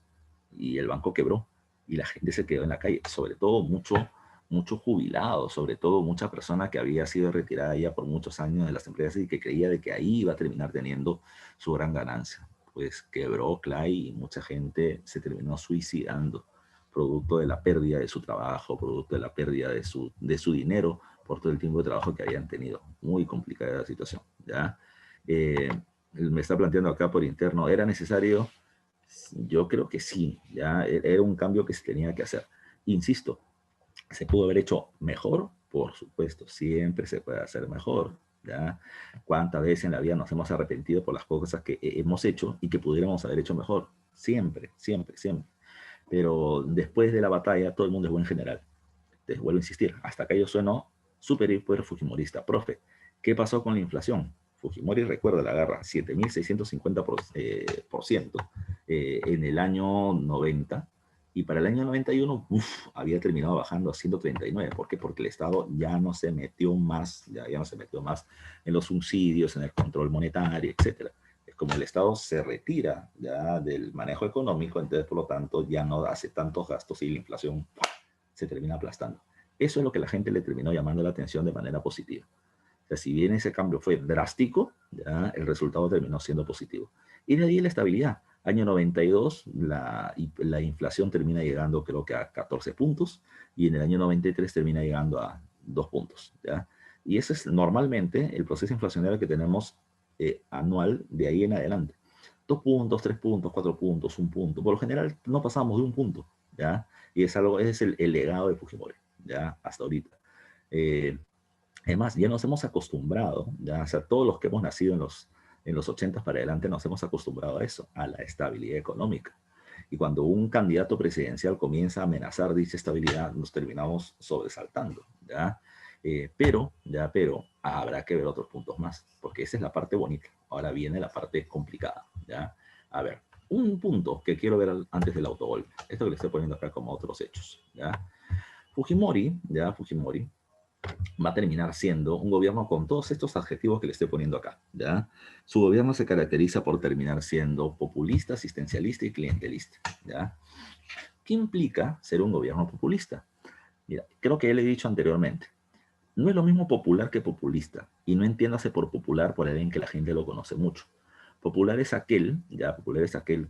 y el banco quebró y la gente se quedó en la calle, sobre todo mucho jubilado, sobre todo mucha persona que había sido retirada ya por muchos años de las empresas y que creía de que ahí iba a terminar teniendo su gran ganancia. Pues quebró CLAE y mucha gente se terminó suicidando, producto de la pérdida de su trabajo, producto de la pérdida de su dinero por todo el tiempo de trabajo que habían tenido. Muy complicada la situación, ¿ya? Me está planteando acá por interno, ¿era necesario? Yo creo que sí, ya era un cambio que se tenía que hacer. Insisto, ¿se pudo haber hecho mejor? Por supuesto, siempre se puede hacer mejor, ¿ya? ¿Cuántas veces en la vida nos hemos arrepentido por las cosas que hemos hecho y que pudiéramos haber hecho mejor? Siempre, siempre, siempre. Pero después de la batalla, todo el mundo es buen general. Les vuelvo a insistir, hasta acá yo sueno súper hiper fujimorista. Profe, ¿qué pasó con la inflación? Fujimori, recuerda, la agarra 7.650% en el año 90 y para el año 91 había terminado bajando a 139. ¿Por qué? Porque el Estado ya no se metió más, ya no se metió más en los subsidios, en el control monetario, etcétera. Es como el Estado se retira ya del manejo económico, entonces por lo tanto ya no hace tantos gastos y la inflación se termina aplastando. Eso es lo que la gente le terminó llamando la atención de manera positiva. O sea, si bien ese cambio fue drástico, ya el resultado terminó siendo positivo. Y de ahí la estabilidad. Año 92, la inflación termina llegando creo que a 14 puntos y en el año 93 termina llegando a 2 puntos. ¿Ya? Y ese es normalmente el proceso inflacionario que tenemos anual de ahí en adelante. 2 puntos, 3 puntos, 4 puntos, 1 punto. Por lo general no pasamos de 1 punto. ¿Ya? Y ese es el legado de Fujimori, ¿ya? Hasta ahorita. Además, ya nos hemos acostumbrado, ya, o sea, todos los que hemos nacido en los 80 para adelante nos hemos acostumbrado a eso, a la estabilidad económica. Y cuando un candidato presidencial comienza a amenazar dicha estabilidad, nos terminamos sobresaltando, ¿ya? Pero habrá que ver otros puntos más, porque esa es la parte bonita. Ahora viene la parte complicada, ¿ya? A ver, un punto que quiero ver antes del autogol, esto que le estoy poniendo acá como otros hechos, ¿ya? Fujimori va a terminar siendo un gobierno con todos estos adjetivos que le estoy poniendo acá, ¿ya? Su gobierno se caracteriza por terminar siendo populista, asistencialista y clientelista, ¿ya? ¿Qué implica ser un gobierno populista? Mira, creo que ya le he dicho anteriormente, no es lo mismo popular que populista, y no entiéndase por popular por alguien que la gente lo conoce mucho. Popular es aquel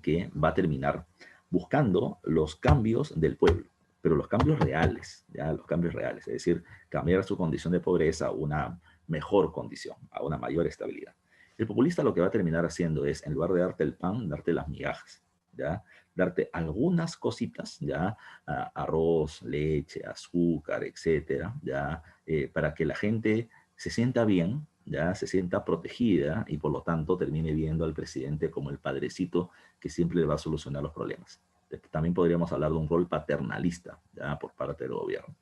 que va a terminar buscando los cambios del pueblo, pero los cambios reales, ya, los cambios reales, es decir, cambiar su condición de pobreza a una mejor condición, a una mayor estabilidad. El populista lo que va a terminar haciendo es, en lugar de darte el pan, darte las migajas, ya, darte algunas cositas, ya, arroz, leche, azúcar, etcétera, ya, para que la gente se sienta bien, ya se sienta protegida y por lo tanto termine viendo al presidente como el padrecito que siempre le va a solucionar los problemas. También podríamos hablar de un rol paternalista, ya, por parte del gobierno.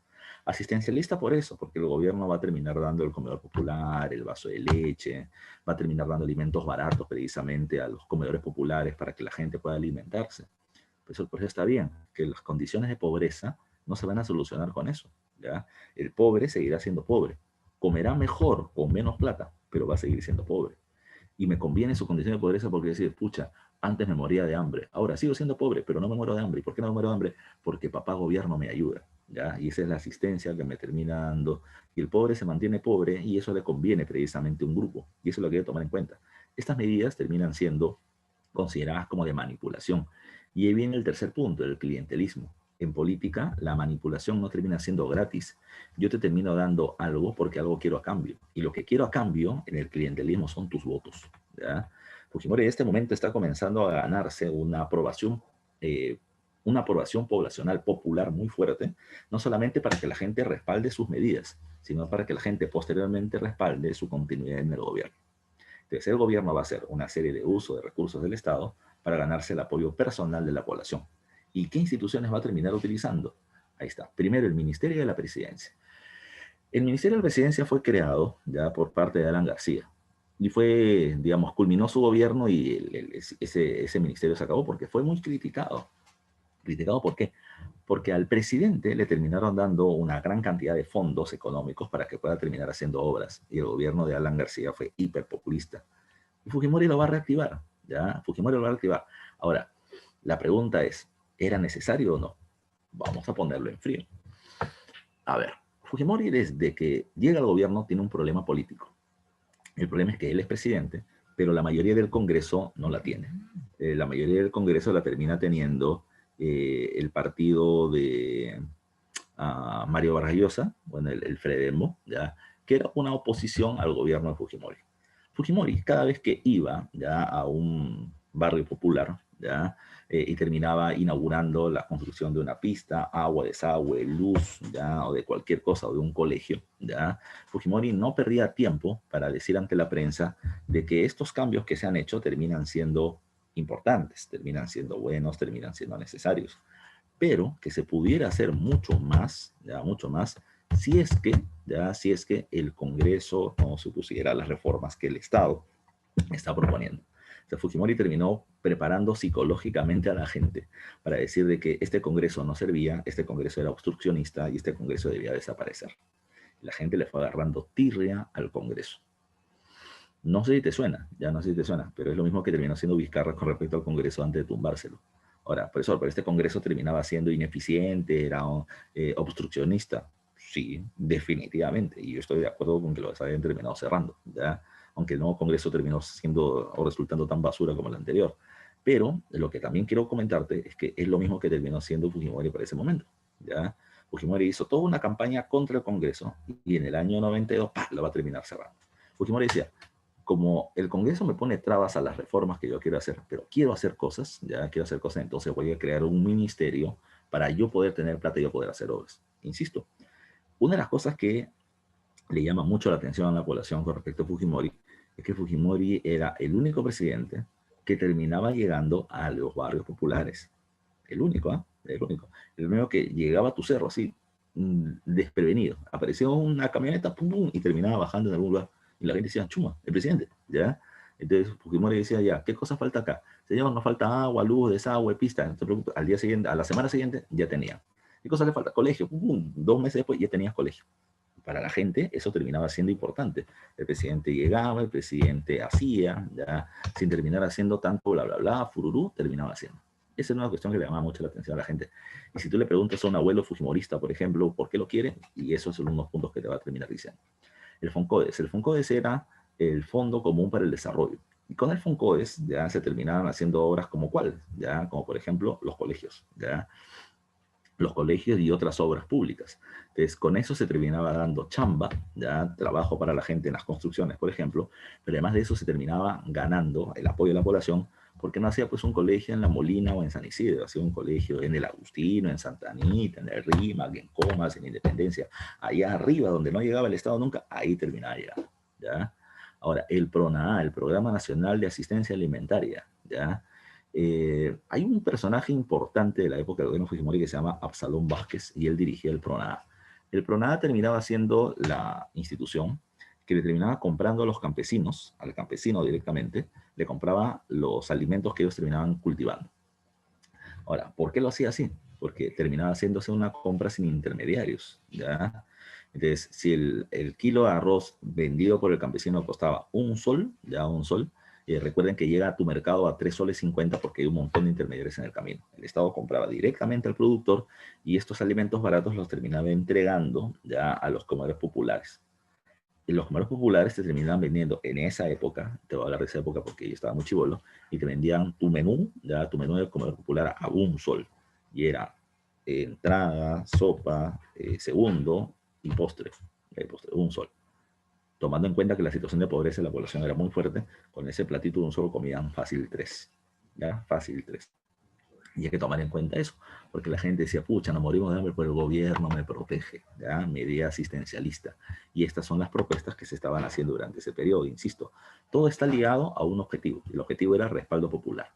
Asistencialista por eso, porque el gobierno va a terminar dando el comedor popular, el vaso de leche, va a terminar dando alimentos baratos precisamente a los comedores populares para que la gente pueda alimentarse. Por eso está bien, que las condiciones de pobreza no se van a solucionar con eso, ¿ya? El pobre seguirá siendo pobre, comerá mejor con menos plata, pero va a seguir siendo pobre. Y me conviene su condición de pobreza porque decir, pucha, antes me moría de hambre, ahora sigo siendo pobre, pero no me muero de hambre. ¿Y por qué no me muero de hambre? Porque papá gobierno me ayuda, ¿ya? Y esa es la asistencia que me termina dando. Y el pobre se mantiene pobre y eso le conviene precisamente a un grupo. Y eso lo que hay que tomar en cuenta. Estas medidas terminan siendo consideradas como de manipulación. Y ahí viene el tercer punto, el clientelismo. En política, la manipulación no termina siendo gratis. Yo te termino dando algo porque algo quiero a cambio. Y lo que quiero a cambio en el clientelismo son tus votos, ¿ya? Fujimori en este momento está comenzando a ganarse una aprobación poblacional popular muy fuerte, no solamente para que la gente respalde sus medidas, sino para que la gente posteriormente respalde su continuidad en el gobierno. Entonces, el gobierno va a hacer una serie de uso de recursos del Estado para ganarse el apoyo personal de la población. ¿Y qué instituciones va a terminar utilizando? Ahí está. Primero, el Ministerio de la Presidencia. El Ministerio de la Presidencia fue creado ya por parte de Alan García y fue, digamos, culminó su gobierno y ese ministerio se acabó porque fue muy criticado. ¿Criticado por qué? Porque al presidente le terminaron dando una gran cantidad de fondos económicos para que pueda terminar haciendo obras y el gobierno de Alan García fue hiperpopulista. Y Fujimori lo va a reactivar, ¿ya? Fujimori lo va a reactivar. Ahora, la pregunta es, ¿era necesario o no? Vamos a ponerlo en frío. A ver, Fujimori desde que llega al gobierno tiene un problema político. El problema es que él es presidente, pero la mayoría del Congreso no la tiene. La mayoría del Congreso la termina teniendo el partido de Mario Vargas Llosa, bueno, el Fredemo, ¿ya? Que era una oposición al gobierno de Fujimori. Fujimori, cada vez que iba ya a un barrio popular, ¿ya? Y terminaba inaugurando la construcción de una pista, agua, desagüe, luz, ¿ya? O de cualquier cosa, o de un colegio, ¿ya? Fujimori no perdía tiempo para decir ante la prensa de que estos cambios que se han hecho terminan siendo importantes, terminan siendo buenos, terminan siendo necesarios, pero que se pudiera hacer mucho más, ya mucho más, si es que el Congreso no se pusiera las reformas que el Estado está proponiendo. O sea, Fujimori terminó preparando psicológicamente a la gente para decir de que este Congreso no servía, este Congreso era obstruccionista y este Congreso debía desaparecer. La gente le fue agarrando tirria al Congreso. No sé si te suena, ya no sé si te suena, pero es lo mismo que terminó haciendo Vizcarra con respecto al Congreso antes de tumbárselo. Ahora, profesor, pero este Congreso terminaba siendo ineficiente, era obstruccionista. Sí, definitivamente. Y yo estoy de acuerdo con que lo hayan terminado cerrando, ¿ya? Aunque el nuevo Congreso terminó siendo o resultando tan basura como el anterior. Pero lo que también quiero comentarte es que es lo mismo que terminó siendo Fujimori para ese momento, ¿ya? Fujimori hizo toda una campaña contra el Congreso y en el año 92, ¡pah!, lo va a terminar cerrando. Fujimori decía, como el Congreso me pone trabas a las reformas que yo quiero hacer, pero quiero hacer cosas, ya quiero hacer cosas, entonces voy a crear un ministerio para yo poder tener plata y yo poder hacer obras. Insisto, una de las cosas que le llama mucho la atención a la población con respecto a Fujimori es que Fujimori era el único presidente que terminaba llegando a los barrios populares. El único, ¿ah? El único. El único que llegaba a tu cerro así, desprevenido. Apareció una camioneta, pum, pum, y terminaba bajando en algún lugar. Y la gente decía, chuma, el presidente, ¿ya? Entonces Fujimori decía, ya, ¿qué cosa falta acá? Señor, nos falta agua, luz, desagüe, pista, no te preocupes. Al día siguiente, a la semana siguiente, ya tenía. ¿Qué cosa le falta? Colegio, pum, pum. 2 meses después ya tenías colegio. Para la gente eso terminaba siendo importante. El presidente llegaba, el presidente hacía, ya, sin terminar haciendo tanto bla, bla, bla, fururú, terminaba haciendo. Esa es una cuestión que le llamaba mucho la atención a la gente. Y si tú le preguntas a un abuelo fujimorista, por ejemplo, ¿por qué lo quiere? Y esos son unos puntos que te va a terminar diciendo. El FONCODES era el Fondo Común para el Desarrollo. Y con el FONCODES ya se terminaban haciendo obras como cuál, ya como por ejemplo los colegios, ya los colegios y otras obras públicas. Entonces, con eso se terminaba dando chamba, ya trabajo para la gente en las construcciones, por ejemplo, pero además de eso se terminaba ganando el apoyo de la población, porque no hacía pues un colegio en La Molina o en San Isidro, hacía un colegio en el Agustino, en Santa Anita, en el Rímac, en Comas, en Independencia, allá arriba donde no llegaba el Estado nunca, ahí terminaba llegando, ¿ya? Ahora, el PRONAA, el Programa Nacional de Asistencia Alimentaria, ¿ya? Hay un personaje importante de la época del gobierno Fujimori que se llama Absalón Vázquez y él dirigía el PRONADA. El PRONADA terminaba siendo la institución que le terminaba comprando a los campesinos, al campesino directamente, le compraba los alimentos que ellos terminaban cultivando. Ahora, ¿por qué lo hacía así? Porque terminaba haciéndose una compra sin intermediarios, ¿ya? Entonces, si el kilo de arroz vendido por el campesino costaba un sol, ya un sol, recuerden que llega a tu mercado a 3 soles 50 porque hay un montón de intermediarios en el camino. El Estado compraba directamente al productor y estos alimentos baratos los terminaba entregando ya a los comedores populares. Y los comedores populares te terminaban vendiendo en esa época, te voy a hablar de esa época porque yo estaba muy chivolo, y te vendían tu menú, ya tu menú del comedor popular a un sol. Y era entrada, sopa, segundo y postre, postre, un sol. Tomando en cuenta que la situación de pobreza de la población era muy fuerte, con ese platito de un solo comían fácil tres. ¿Ya? Fácil tres. Y hay que tomar en cuenta eso, porque la gente decía, pucha, nos morimos de hambre, pero el gobierno me protege, ¿ya? Medida asistencialista. Y estas son las propuestas que se estaban haciendo durante ese periodo, insisto. Todo está ligado a un objetivo. El objetivo era el respaldo popular.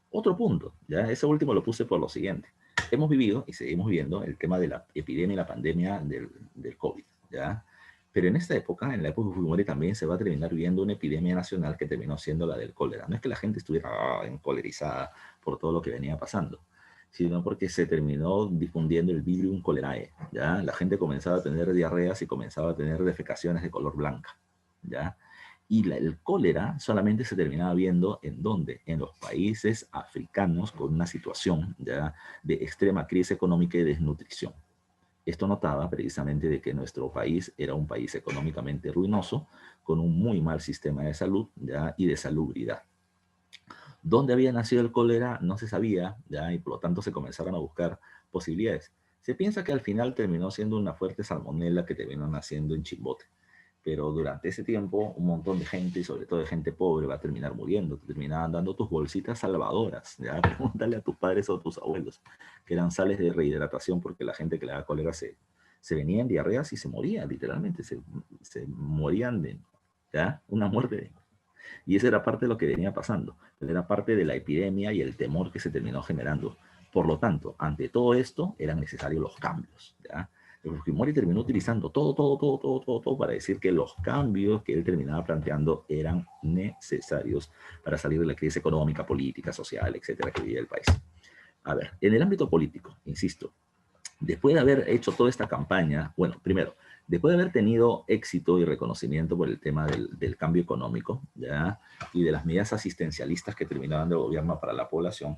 Otro punto, ¿ya? Ese último lo puse por lo siguiente. Hemos vivido y seguimos viviendo el tema de la epidemia y la pandemia del COVID, ¿ya? Pero en esta época, en la época de Fujimori, también se va a terminar viviendo una epidemia nacional que terminó siendo la del cólera. No es que la gente estuviera encolerizada por todo lo que venía pasando, sino porque se terminó difundiendo el Vibrio cholerae, ¿ya? La gente comenzaba a tener diarreas y comenzaba a tener defecaciones de color blanca, ¿ya? Y el cólera solamente se terminaba viendo en dónde, en los países africanos con una situación ya de extrema crisis económica y desnutrición. Esto notaba precisamente de que nuestro país era un país económicamente ruinoso, con un muy mal sistema de salud ya, y de salubridad. ¿Dónde había nacido el cólera? No se sabía, ya, y por lo tanto se comenzaron a buscar posibilidades. Se piensa que al final terminó siendo una fuerte salmonela que terminó naciendo en Chimbote, pero durante ese tiempo un montón de gente, y sobre todo de gente pobre, va a terminar muriendo. Te terminaban dando tus bolsitas salvadoras, ya, pregúntale a tus padres o a tus abuelos, que eran sales de rehidratación porque la gente que le da cólera se venía en diarreas y se moría, literalmente, se morían de, ¿ya? Una muerte. Y eso era parte de lo que venía pasando, era parte de la epidemia y el temor que se terminó generando. Por lo tanto, ante todo esto, eran necesarios los cambios, ¿ya? El Fujimori terminó utilizando todo para decir que los cambios que él terminaba planteando eran necesarios para salir de la crisis económica, política, social, etcétera, que vivía el país. A ver, en el ámbito político, insisto, después de haber hecho toda esta campaña, bueno, primero, después de haber tenido éxito y reconocimiento por el tema del cambio económico, ¿ya? Y de las medidas asistencialistas que terminaban del gobierno para la población,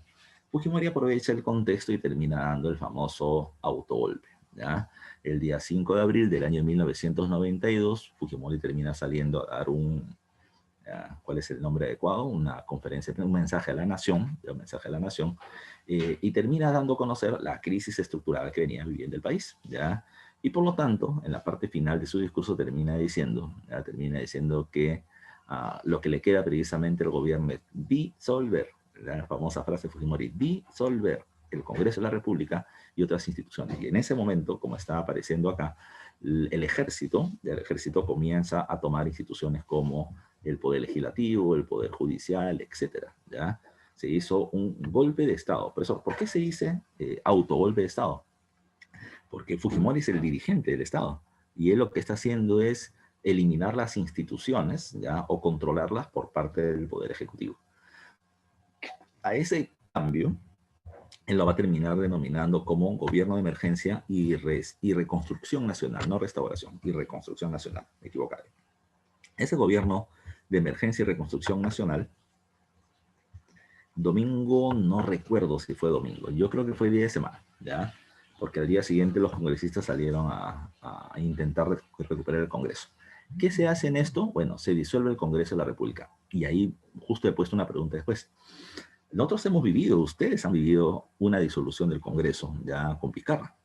Fujimori aprovecha el contexto y termina dando el famoso autogolpe, ¿ya? El día 5 de abril del año 1992, Fujimori termina saliendo a dar ¿cuál es el nombre adecuado? Una conferencia, un mensaje a la nación, un mensaje a la nación, y termina dando a conocer la crisis estructural que venía viviendo el país, ¿ya? Y por lo tanto, en la parte final de su discurso termina diciendo, ¿ya? Termina diciendo que lo que le queda precisamente al gobierno es disolver, la famosa frase de Fujimori, disolver el Congreso de la República y otras instituciones. Y en ese momento, como está apareciendo acá, el ejército comienza a tomar instituciones como el poder legislativo, el poder judicial, etcétera, ¿ya? Se hizo un golpe de Estado. Por eso, ¿por qué se dice autogolpe de Estado? Porque Fujimori es el dirigente del Estado y él lo que está haciendo es eliminar las instituciones, ¿ya? O controlarlas por parte del Poder Ejecutivo. A ese cambio, él lo va a terminar denominando como gobierno de emergencia y reconstrucción nacional, no restauración, y reconstrucción nacional, me equivocaré. Ese gobierno de emergencia y reconstrucción nacional, domingo, no recuerdo si fue domingo, yo creo que fue día de semana, ¿ya? Porque al día siguiente los congresistas salieron a intentar recuperar el Congreso. ¿Qué se hace en esto? Bueno, se disuelve el Congreso de la República. Y ahí justo he puesto una pregunta después. Nosotros hemos vivido, ustedes han vivido una disolución del Congreso, ya con Vizcarra.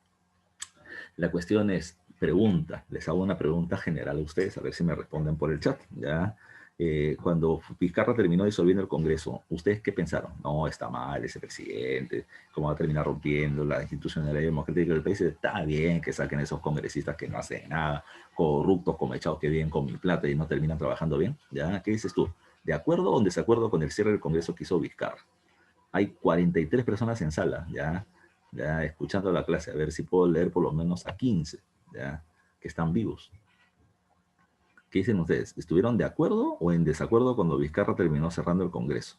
La cuestión es, pregunta, les hago una pregunta general a ustedes, a ver si me responden por el chat, ¿ya? Cuando Vizcarra terminó disolviendo el Congreso, ¿ustedes qué pensaron? No, está mal ese presidente, cómo va a terminar rompiendo la institucionalidad democrática del país. Está bien que saquen esos congresistas que no hacen nada, corruptos, como echados que vienen con mi plata y no terminan trabajando bien, ¿ya? ¿Qué dices tú? ¿De acuerdo o en desacuerdo con el cierre del Congreso que hizo Vizcarra? Hay 43 personas en sala, ya escuchando la clase, a ver si puedo leer por lo menos a 15, ya, que están vivos. ¿Qué dicen ustedes? ¿Estuvieron de acuerdo o en desacuerdo cuando Vizcarra terminó cerrando el Congreso?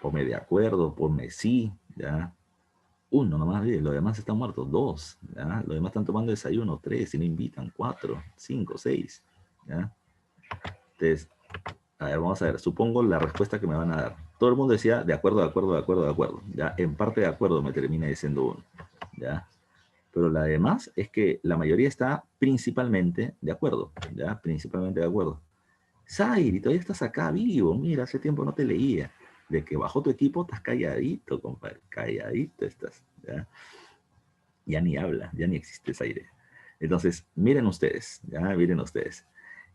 Ponme de acuerdo, ponme sí, ya. Uno nomás, los demás están muertos, dos, ya. Los demás están tomando desayuno, tres, y no invitan, cuatro, cinco, seis, ya. Entonces, a ver, vamos a ver, supongo la respuesta que me van a dar. Todo el mundo decía de acuerdo, de acuerdo, de acuerdo, de acuerdo. Ya, en parte de acuerdo me termina diciendo uno. Ya, pero la demás es que la mayoría está principalmente de acuerdo. Ya, principalmente de acuerdo. Zairi, todavía estás acá vivo. Mira, hace tiempo no te leía. De que bajó tu equipo, estás calladito, compadre. Calladito estás. Ya, ya ni habla, ya ni existe Zaire. Entonces, miren ustedes, ya, miren ustedes.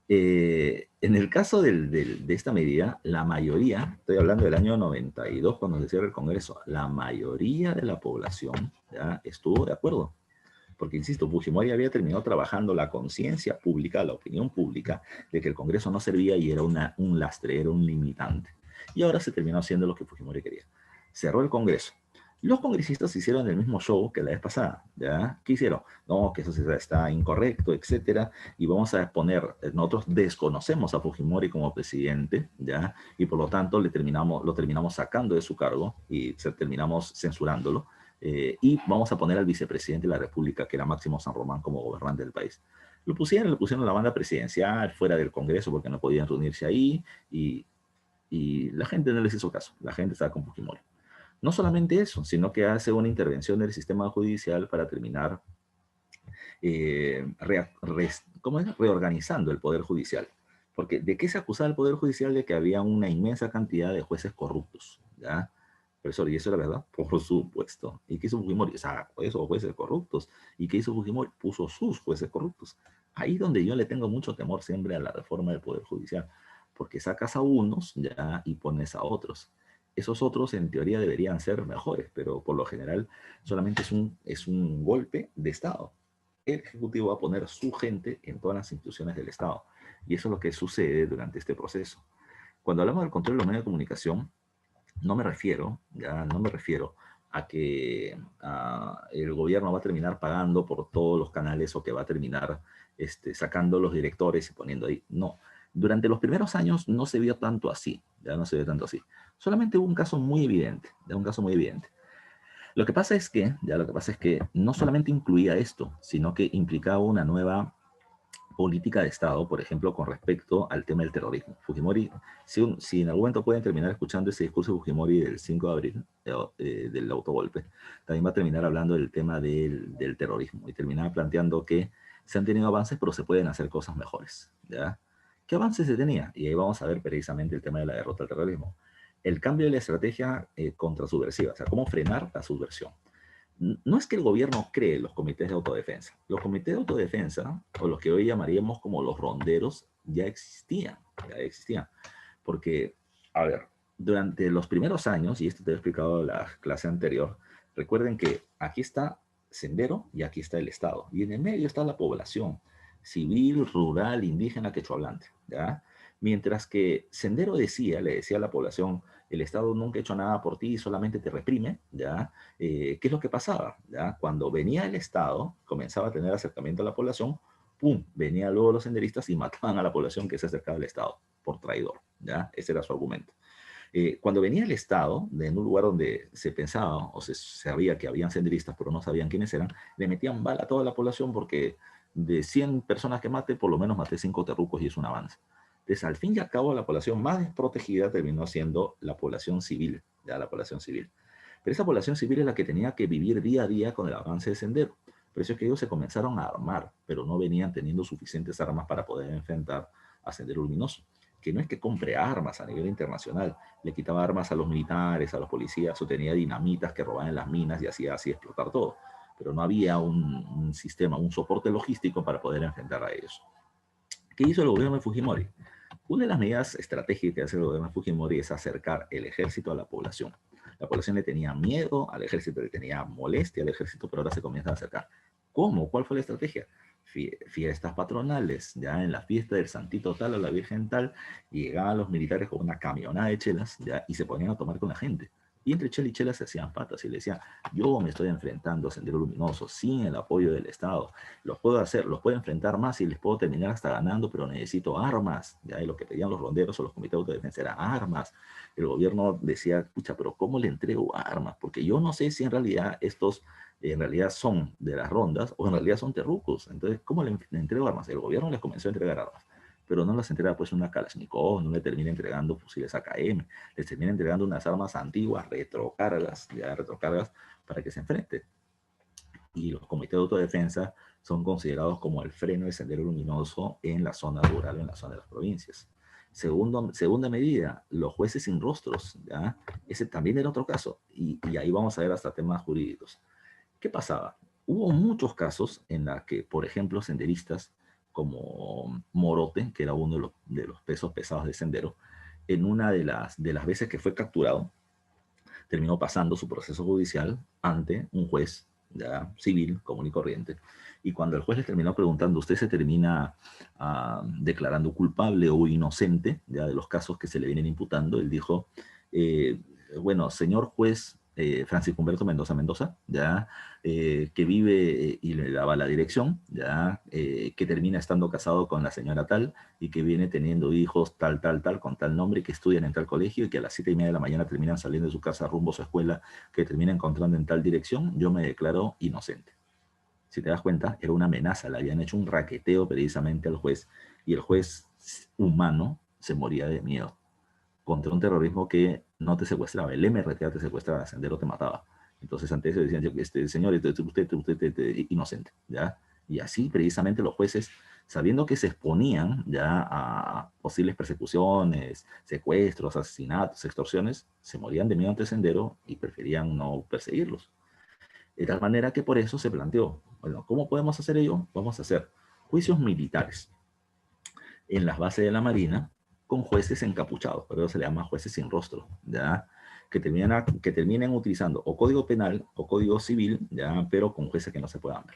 En el caso de esta medida, la mayoría, estoy hablando del año 92 cuando se cierra el Congreso, la mayoría de la población ya estuvo de acuerdo. Porque, insisto, Fujimori había terminado trabajando la conciencia pública, la opinión pública, de que el Congreso no servía y era un lastre, era un limitante. Y ahora se terminó haciendo lo que Fujimori quería. Cerró el Congreso. Los congresistas hicieron el mismo show que la vez pasada, ¿ya? ¿Qué hicieron? No, que eso está incorrecto, etcétera, y vamos a exponer, nosotros desconocemos a Fujimori como presidente, ¿ya? Y por lo tanto lo terminamos sacando de su cargo y terminamos censurándolo, y vamos a poner al vicepresidente de la República, que era Máximo San Román, como gobernante del país. Le pusieron la banda presidencial fuera del Congreso porque no podían reunirse ahí, y la gente no les hizo caso, la gente estaba con Fujimori. No solamente eso, sino que hace una intervención del sistema judicial para terminar ¿cómo es? Reorganizando el Poder Judicial. Porque ¿de qué se acusaba el Poder Judicial? De que había una inmensa cantidad de jueces corruptos, ¿ya? Profesor, ¿y eso era verdad? Por supuesto. ¿Y qué hizo Fujimori? O sea, esos jueces corruptos. ¿Y qué hizo Fujimori? Puso sus jueces corruptos. Ahí es donde yo le tengo mucho temor siempre a la reforma del Poder Judicial. Porque sacas a unos, ¿ya? Y pones a otros. Esos otros en teoría deberían ser mejores, pero por lo general solamente es un golpe de Estado. El Ejecutivo va a poner su gente en todas las instituciones del Estado. Y eso es lo que sucede durante este proceso. Cuando hablamos del control de los medios de comunicación, no me refiero a que el gobierno va a terminar pagando por todos los canales o que va a terminar sacando los directores y poniendo ahí. No. Durante los primeros años no se vio tanto así, ya no se vio tanto así. Solamente hubo un caso muy evidente, un caso muy evidente. Lo que pasa es que no solamente incluía esto, sino que implicaba una nueva política de Estado, por ejemplo, con respecto al tema del terrorismo. Fujimori, si en algún momento pueden terminar escuchando ese discurso de Fujimori del 5 de abril, del autogolpe, también va a terminar hablando del tema del terrorismo y terminaba planteando que se han tenido avances, pero se pueden hacer cosas mejores, ¿ya? ¿Qué avances se tenía? Y ahí vamos a ver precisamente el tema de la derrota del terrorismo. El cambio de la estrategia contrasubversiva, o sea, cómo frenar la subversión. No es que el gobierno cree los comités de autodefensa. Los comités de autodefensa, o los que hoy llamaríamos como los ronderos, ya existían. Porque, a ver, durante los primeros años, y esto te he explicado en la clase anterior, recuerden que aquí está Sendero y aquí está el Estado. Y en el medio está la población civil, rural, indígena, quechohablante, ¿ya? Mientras que Sendero decía, le decía a la población, el Estado nunca ha hecho nada por ti, solamente te reprime, ¿ya? ¿Qué es lo que pasaba? ¿Ya? Cuando venía el Estado, comenzaba a tener acercamiento a la población, ¡pum! Venían luego los senderistas y mataban a la población que se acercaba al Estado por traidor, ¿ya? Ese era su argumento. Cuando venía el Estado, de en un lugar donde se pensaba o se sabía que habían senderistas, pero no sabían quiénes eran, le metían bala a toda la población porque de 100 personas que mate, por lo menos maté 5 terrucos y es un avance. Entonces, al fin y al cabo, la población más desprotegida terminó siendo la población civil, ya la población civil. Pero esa población civil es la que tenía que vivir día a día con el avance de Sendero. Por eso es que ellos se comenzaron a armar, pero no venían teniendo suficientes armas para poder enfrentar a Sendero Luminoso. Que no es que compre armas a nivel internacional, le quitaba armas a los militares, a los policías, o tenía dinamitas que robaban en las minas y hacía así explotar todo. Pero no había un sistema, un soporte logístico para poder enfrentar a ellos. ¿Qué hizo el gobierno de Fujimori? Una de las medidas estratégicas que hace el gobierno de Fujimori es acercar el ejército a la población. La población le tenía miedo al ejército, le tenía molestia al ejército, pero ahora se comienza a acercar. ¿Cómo? ¿Cuál fue la estrategia? Fiestas patronales, ya en la fiesta del Santito tal o la Virgen tal, llegaban los militares con una camionada de chelas, ya, y se ponían a tomar con la gente. Y entre chela y chela se hacían patas y le decían, yo me estoy enfrentando a Sendero Luminoso sin el apoyo del Estado. Los puedo hacer, los puedo enfrentar más y les puedo terminar hasta ganando, pero necesito armas. Ya, y lo que pedían los ronderos o los comités de autodefensa era armas. El gobierno decía, pucha, pero ¿cómo le entrego armas? Porque yo no sé si en realidad estos en realidad son de las rondas o en realidad son terrucos. Entonces, ¿cómo le entrego armas? El gobierno les comenzó a entregar armas, pero no las entrega pues una Kalashnikov, no le termina entregando fusiles AKM, les termina entregando unas armas antiguas, retrocargas, ya retrocargas, para que se enfrente. Y los comités de autodefensa son considerados como el freno de Sendero Luminoso en la zona rural, en la zona de las provincias. Segunda medida, los jueces sin rostros, ¿ya? Ese también era otro caso, y ahí vamos a ver hasta temas jurídicos. ¿Qué pasaba? Hubo muchos casos en los que, por ejemplo, senderistas como Morote, que era uno de los pesos pesados de Sendero, en una de las veces que fue capturado, terminó pasando su proceso judicial ante un juez ya, civil, común y corriente. Y cuando el juez le terminó preguntando, ¿usted se termina declarando culpable o inocente ya, de los casos que se le vienen imputando? Él dijo, eh, bueno, señor juez Francisco Humberto Mendoza Mendoza, ya, que vive y le daba la dirección, ya, que termina estando casado con la señora tal y que viene teniendo hijos tal, tal, tal, con tal nombre, que estudian en tal colegio y que a las 7:30 de la mañana terminan saliendo de su casa rumbo a su escuela, que termina encontrando en tal dirección, yo me declaro inocente. Si te das cuenta, era una amenaza, le habían hecho un raqueteo precisamente al juez y el juez humano se moría de miedo contra un terrorismo que no te secuestraba. El MRTA te secuestraba, Sendero te mataba. Entonces, ante eso decían, señor, usted inocente, ¿ya? Y así, precisamente, los jueces, sabiendo que se exponían ya a posibles persecuciones, secuestros, asesinatos, extorsiones, se morían de miedo ante Sendero y preferían no perseguirlos. De tal manera que por eso se planteó, bueno, ¿cómo podemos hacer ello? Vamos a hacer juicios militares en las bases de la Marina con jueces encapuchados, por eso se le llama jueces sin rostro, ¿ya? Que terminen utilizando o código penal o código civil, ¿ya? Pero con jueces que no se puedan ver.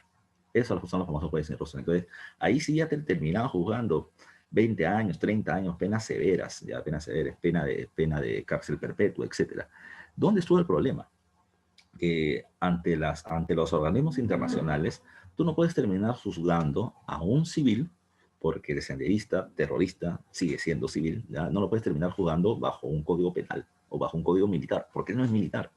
Esos son los famosos jueces sin rostro. Entonces, ahí sí ya te terminaban juzgando 20 años, 30 años, penas severas, ya penas severas, pena de cárcel perpetua, etc. ¿Dónde estuvo el problema? Que ante los organismos internacionales, tú no puedes terminar juzgando a un civil porque el senderista, terrorista, sigue siendo civil, ¿ya? No lo puedes terminar juzgando bajo un código penal o bajo un código militar, porque él no es militar,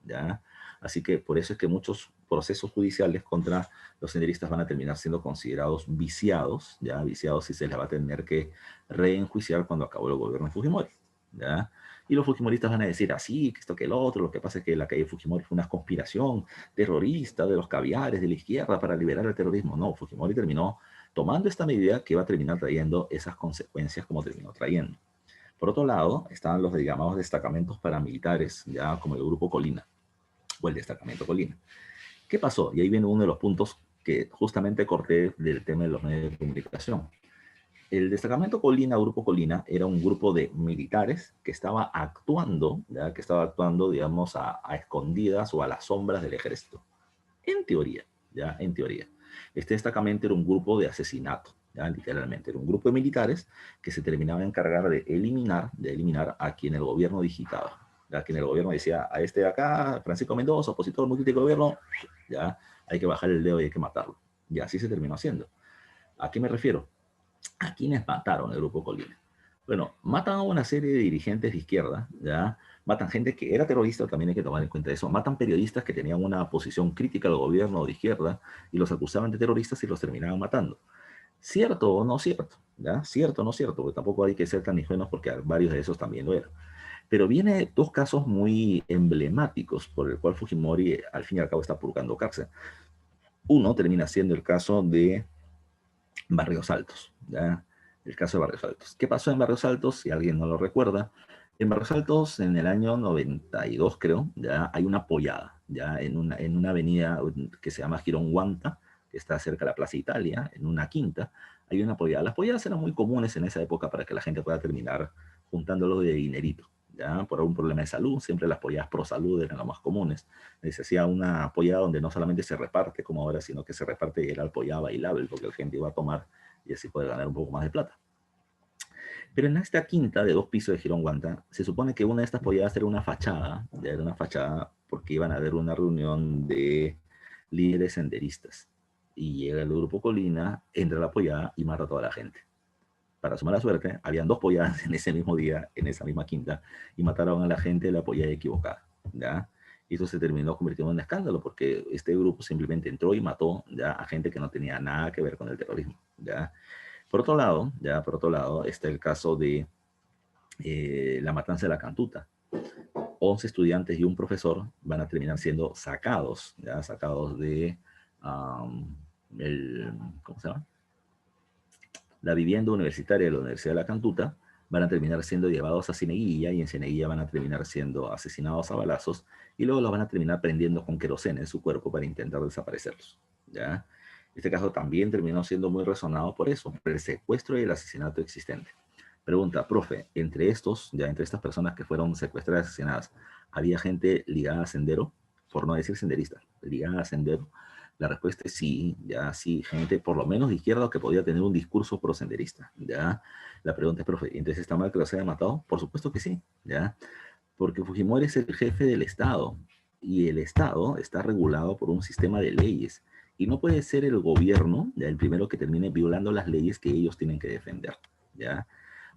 ¿ya? Así que por eso es que muchos procesos judiciales contra los senderistas van a terminar siendo considerados viciados, ¿ya? Viciados y se les va a tener que reenjuiciar cuando acabó el gobierno de Fujimori, ¿ya? Y los fujimoristas van a decir así, que esto que el otro, lo que pasa es que la calle Fujimori fue una conspiración terrorista de los caviares de la izquierda para liberar el terrorismo. No, Fujimori terminó tomando esta medida que va a terminar trayendo esas consecuencias como terminó trayendo. Por otro lado, estaban los llamados destacamentos paramilitares, ya como el Grupo Colina o el Destacamento Colina. ¿Qué pasó? Y ahí viene uno de los puntos que justamente corté del tema de los medios de comunicación. El destacamento Colina, Grupo Colina, era un grupo de militares que estaba actuando, ¿ya? Que estaba actuando, digamos, a escondidas o a las sombras del ejército. En teoría, ya, en teoría. Este destacamento era un grupo de asesinato, ya, literalmente. Era un grupo de militares que se terminaba de encargar de eliminar a quien el gobierno digitaba. A quien el gobierno decía, a este de acá, Francisco Mendoza, opositor muy crítico del gobierno, ya hay que bajar el dedo y hay que matarlo. Y así se terminó haciendo. ¿A qué me refiero? ¿A quiénes mataron el Grupo Colina? Bueno, matan a una serie de dirigentes de izquierda, ¿ya? Matan gente que era terrorista, también hay que tomar en cuenta eso. Matan periodistas que tenían una posición crítica al gobierno de izquierda y los acusaban de terroristas y los terminaban matando. ¿Cierto o no cierto? ¿Ya? ¿Cierto o no cierto? Porque tampoco hay que ser tan ingenuos porque varios de esos también lo eran. Pero viene dos casos muy emblemáticos por el cual Fujimori al fin y al cabo está purgando cárcel. Uno termina siendo el caso de Barrios Altos, ¿ya? El caso de Barrios Altos. ¿Qué pasó en Barrios Altos? Si alguien no lo recuerda, en Barrios Altos, en el año 92, creo, ya hay una pollada, ya en una avenida que se llama Girón Guanta, que está cerca de la Plaza Italia, en una quinta, hay una pollada. Las polladas eran muy comunes en esa época para que la gente pueda terminar juntándolo de dinerito, ya, por algún problema de salud, siempre las polladas pro salud eran las más comunes. Se hacía una pollada donde no solamente se reparte como ahora, sino que se reparte y era el pollada bailable, porque la gente iba a tomar y así puede ganar un poco más de plata. Pero en esta quinta de 2 pisos de Girón Guanta, se supone que una de estas polladas era una fachada, ya era una fachada porque iban a haber una reunión de líderes senderistas. Y llega el grupo Colina, entra a la pollada y mata a toda la gente. Para su mala suerte, habían 2 polladas en ese mismo día, en esa misma quinta, y mataron a la gente de la pollada equivocada, ¿ya? Y eso se terminó convirtiendo en un escándalo, porque este grupo simplemente entró y mató, ¿ya?, a gente que no tenía nada que ver con el terrorismo, ¿ya? Por otro lado, está el caso de la matanza de la Cantuta. 11 estudiantes y un profesor van a terminar siendo sacados, ¿ya?, sacados de um, el, ¿cómo se llama?, la vivienda universitaria de la Universidad de la Cantuta, van a terminar siendo llevados a Cieneguilla y en Cieneguilla van a terminar siendo asesinados a balazos y luego los van a terminar prendiendo con queroseno en su cuerpo para intentar desaparecerlos, ¿ya? Este caso también terminó siendo muy resonado por eso, por el secuestro y el asesinato existente. Pregunta, profe, entre estos, ya entre estas personas que fueron secuestradas y asesinadas, ¿había gente ligada a Sendero? Por no decir senderista, ligada a Sendero. La respuesta es sí, ya sí, gente por lo menos de izquierda que podía tener un discurso prosenderista, ya. La pregunta es, profe, ¿entonces está mal que los haya matado? Por supuesto que sí, ya, porque Fujimori es el jefe del Estado y el Estado está regulado por un sistema de leyes y no puede ser el gobierno, ya, el primero que termine violando las leyes que ellos tienen que defender, ya.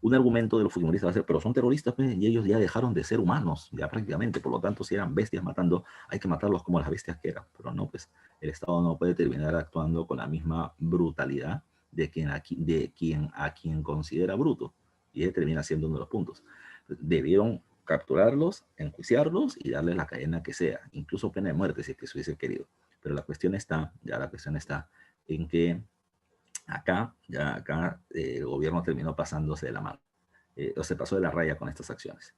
Un argumento de los fujimoristas va a ser, pero son terroristas, pues, y ellos ya dejaron de ser humanos, ya prácticamente, por lo tanto, si eran bestias matando, hay que matarlos como las bestias que eran, pero no, pues, el Estado no puede terminar actuando con la misma brutalidad de quien considera bruto, y ese termina siendo uno de los puntos. Debieron capturarlos, enjuiciarlos y darles la cadena que sea, incluso pena de muerte si es que se hubiese querido. Pero la cuestión está, ya la cuestión está en que acá el gobierno terminó pasándose de la mano, o se pasó de la raya con estas acciones.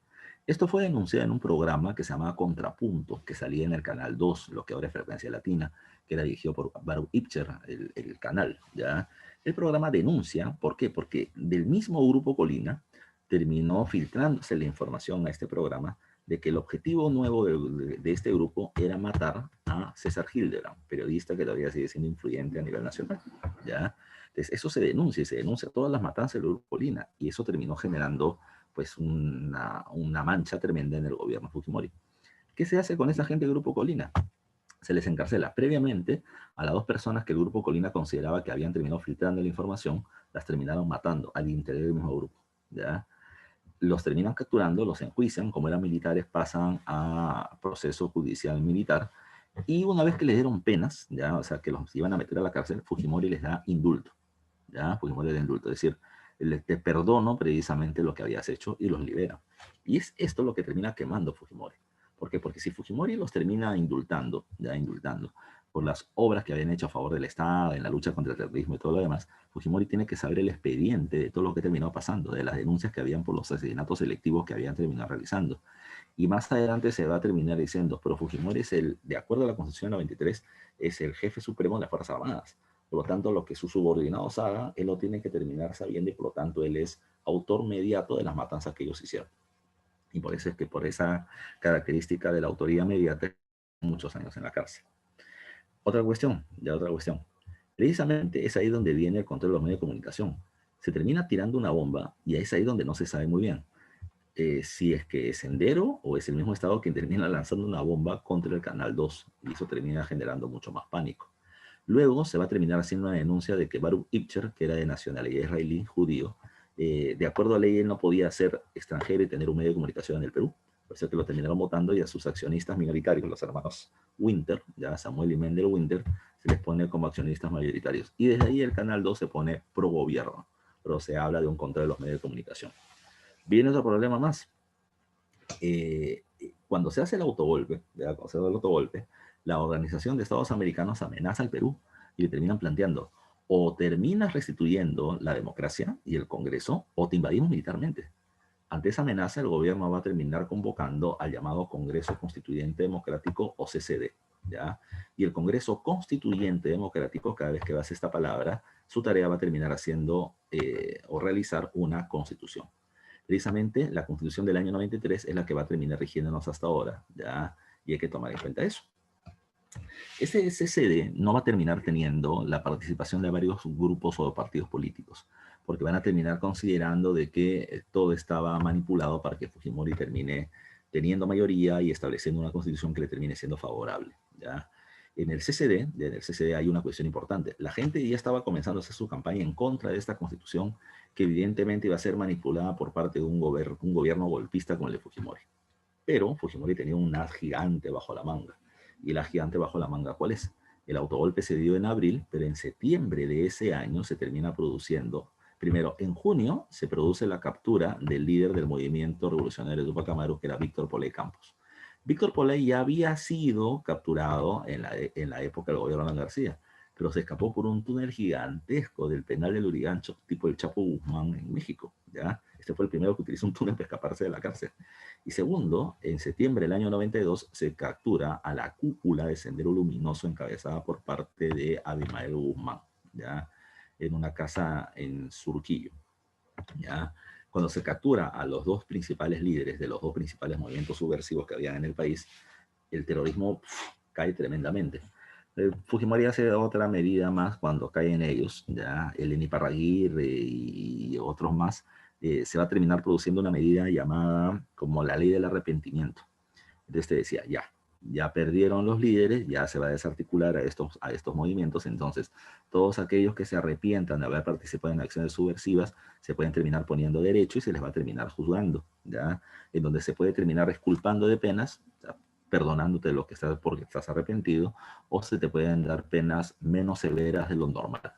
Esto fue denunciado en un programa que se llamaba Contrapunto, que salía en el Canal 2, lo que ahora es Frecuencia Latina, que era dirigido por Baruch Ipcher, el canal, ¿ya? El programa denuncia, ¿por qué? Porque del mismo Grupo Colina terminó filtrándose la información a este programa de que el objetivo nuevo de este grupo era matar a César Hildebrand, periodista que todavía sigue siendo influyente a nivel nacional, ¿ya? Entonces, eso se denuncia y se denuncia todas las matanzas del Grupo Colina y eso terminó generando pues una mancha tremenda en el gobierno Fujimori. ¿Qué se hace con esa gente del Grupo Colina? Se les encarcela previamente a las 2 personas que el Grupo Colina consideraba que habían terminado filtrando la información, las terminaron matando al interior del mismo grupo, ¿ya? Los terminan capturando, los enjuician, como eran militares pasan a proceso judicial militar y una vez que les dieron penas, ya, o sea, que los iban a meter a la cárcel, Fujimori les da indulto, ya, Fujimori les da indulto, es decir, te perdono precisamente lo que habías hecho y los libera. Y es esto lo que termina quemando Fujimori. ¿Por qué? Porque si Fujimori los termina indultando, ya indultando, por las obras que habían hecho a favor del Estado, en la lucha contra el terrorismo y todo lo demás, Fujimori tiene que saber el expediente de todo lo que terminó pasando, de las denuncias que habían por los asesinatos selectivos que habían terminado realizando. Y más adelante se va a terminar diciendo, pero Fujimori es de acuerdo a la Constitución del 93, es el jefe supremo de las Fuerzas Armadas. Por lo tanto, lo que sus subordinados hagan, él lo tiene que terminar sabiendo y por lo tanto él es autor mediato de las matanzas que ellos hicieron. Y por eso es que por esa característica de la autoría mediática, muchos años en la cárcel. Otra cuestión. Precisamente es ahí donde viene el control de los medios de comunicación. Se termina tirando una bomba y es ahí donde no se sabe muy bien si es que es Sendero o es el mismo Estado quien termina lanzando una bomba contra el Canal 2 y eso termina generando mucho más pánico. Luego se va a terminar haciendo una denuncia de que Baruch Ibcher, que era de nacionalidad israelí, judío, de acuerdo a ley él no podía ser extranjero y tener un medio de comunicación en el Perú. Por eso que lo terminaron votando y a sus accionistas minoritarios, los hermanos Winter, ya Samuel y Mendel Winter, se les pone como accionistas mayoritarios. Y desde ahí el Canal 2 se pone pro gobierno, pero se habla de un control de los medios de comunicación. Viene otro problema más. Eh, Cuando se hace el autogolpe, cuando se hace el autogolpe, la Organización de Estados Americanos amenaza al Perú y le terminan planteando o terminas restituyendo la democracia y el Congreso o te invadimos militarmente. Ante esa amenaza, el gobierno va a terminar convocando al llamado Congreso Constituyente Democrático o CCD, ¿ya? Y el Congreso Constituyente Democrático, cada vez que va a hacer esta palabra, su tarea va a terminar haciendo o realizar una constitución. Precisamente la Constitución del año 93 es la que va a terminar rigiéndonos hasta ahora, ¿ya? Y hay que tomar en cuenta eso. Ese CCD no va a terminar teniendo la participación de varios grupos o partidos políticos, porque van a terminar considerando de que todo estaba manipulado para que Fujimori termine teniendo mayoría y estableciendo una constitución que le termine siendo favorable, ¿ya? En el CCD hay una cuestión importante. La gente ya estaba comenzando a hacer su campaña en contra de esta constitución que evidentemente iba a ser manipulada por parte de un gobierno golpista como el de Fujimori. Pero Fujimori tenía un as gigante bajo la manga. Y el as gigante bajo la manga, ¿cuál es? El autogolpe se dio en abril, pero en septiembre de ese año se termina produciendo. Primero, en junio se produce la captura del líder del movimiento revolucionario de Tupac Amaru, que era Víctor Poley Campos. Víctor Poley ya había sido capturado en la época del gobierno de Alan García, pero se escapó por un túnel gigantesco del penal del Lurigancho, tipo el Chapo Guzmán en México, ¿ya? Este fue el primero que utilizó un túnel para escaparse de la cárcel. Y segundo, en septiembre del año 92 se captura a la cúpula de Sendero Luminoso encabezada por parte de Abimael Guzmán, ¿ya? En una casa en Surquillo, ¿ya? Cuando se captura a los dos principales líderes de los dos principales movimientos subversivos que había en el país, el terrorismo cae tremendamente. Fujimori hace otra medida más cuando caen ellos, ya Eleni Parraguirre y otros más, se va a terminar produciendo una medida llamada como la ley del arrepentimiento. Entonces te decía, ya perdieron los líderes, ya se va a desarticular a estos movimientos, entonces todos aquellos que se arrepientan de haber participado en acciones subversivas se pueden terminar poniendo derecho y se les va a terminar juzgando, ¿ya? En donde se puede terminar exculpando de penas, ¿ya? Perdonándote lo que estás porque estás arrepentido, o se te pueden dar penas menos severas de lo normal.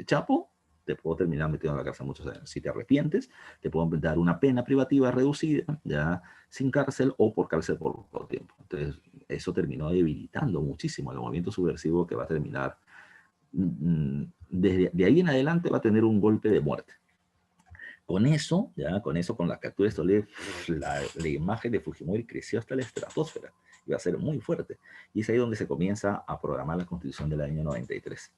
Chapo, te puedo terminar metiendo en la cárcel muchos años. Si te arrepientes, te puedo dar una pena privativa reducida, ya sin cárcel o por cárcel por poco tiempo. Entonces, eso terminó debilitando muchísimo el movimiento subversivo que va a terminar, desde de ahí en adelante va a tener un golpe de muerte. Con eso, con la captura de Soler, la imagen de Fujimori creció hasta la estratosfera. Iba a ser muy fuerte. Y es ahí donde se comienza a programar la Constitución del año 93.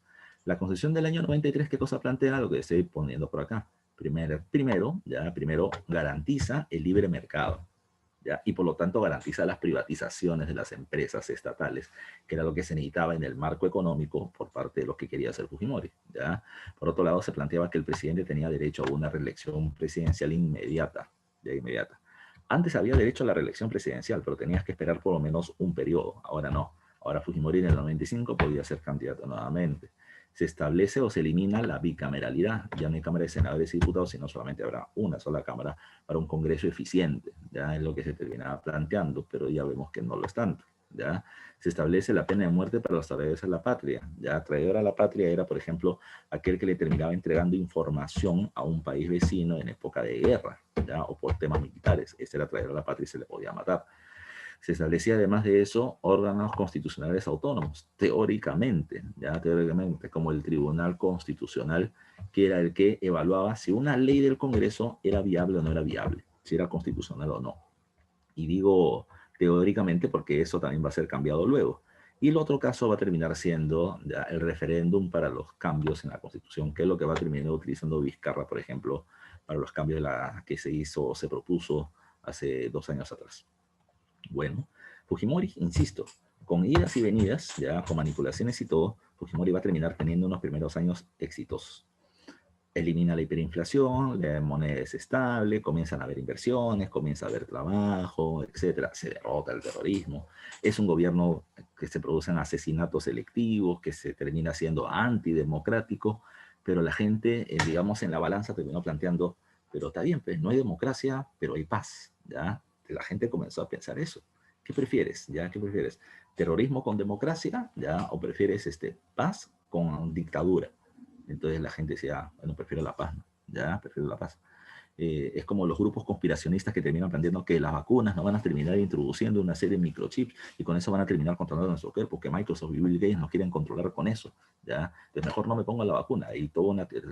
La Constitución del año 93, ¿qué cosa plantea? Lo que estoy poniendo por acá. Primero garantiza el libre mercado, ¿ya? Y por lo tanto garantiza las privatizaciones de las empresas estatales, que era lo que se necesitaba en el marco económico por parte de lo que quería hacer Fujimori, ¿ya? Por otro lado, se planteaba que el presidente tenía derecho a una reelección presidencial inmediata, ya inmediata. Antes había derecho a la reelección presidencial, pero tenías que esperar por lo menos un periodo. Ahora no. Ahora Fujimori en el 95 podía ser candidato nuevamente. Se establece o se elimina la bicameralidad. Ya no hay Cámara de Senadores y Diputados, sino solamente habrá una sola Cámara para un Congreso eficiente. Ya es lo que se terminaba planteando, pero ya vemos que no lo es tanto. ¿Ya? Se establece la pena de muerte para los traidores a la patria. Ya traidor a la patria era, por ejemplo, aquel que le terminaba entregando información a un país vecino en época de guerra, ¿ya? O por temas militares. Este era traidor a la patria y se le podía matar. Se establecía además de eso órganos constitucionales autónomos, teóricamente, como el Tribunal Constitucional, que era el que evaluaba si una ley del Congreso era viable o no era viable, si era constitucional o no. Y digo teóricamente porque eso también va a ser cambiado luego. Y el otro caso va a terminar siendo ya el referéndum para los cambios en la Constitución, que es lo que va a terminar utilizando Vizcarra, por ejemplo, para los cambios que se hizo o se propuso hace 2 años atrás. Bueno, Fujimori, insisto, con idas y venidas, ya con manipulaciones y todo, Fujimori va a terminar teniendo unos primeros años exitosos. Elimina la hiperinflación, la moneda es estable, comienzan a haber inversiones, comienza a haber trabajo, etcétera. Se derrota el terrorismo. Es un gobierno que se producen asesinatos selectivos, que se termina siendo antidemocrático, pero la gente, digamos, en la balanza terminó planteando, pero está bien, pues no hay democracia, pero hay paz, ¿ya? La gente comenzó a pensar eso. ¿Qué prefieres? ¿Ya? ¿Qué prefieres? ¿Terrorismo con democracia? ¿Ya? ¿O prefieres paz con dictadura? Entonces la gente decía, "Ah, bueno, prefiero la paz, ¿no? Ya, prefiero la paz". Es como los grupos conspiracionistas que terminan planteando que las vacunas no van a terminar introduciendo una serie de microchips y con eso van a terminar controlando nuestro cuerpo, que Microsoft y Bill Gates nos quieren controlar con eso, ¿ya? Entonces mejor no me pongo la vacuna. Y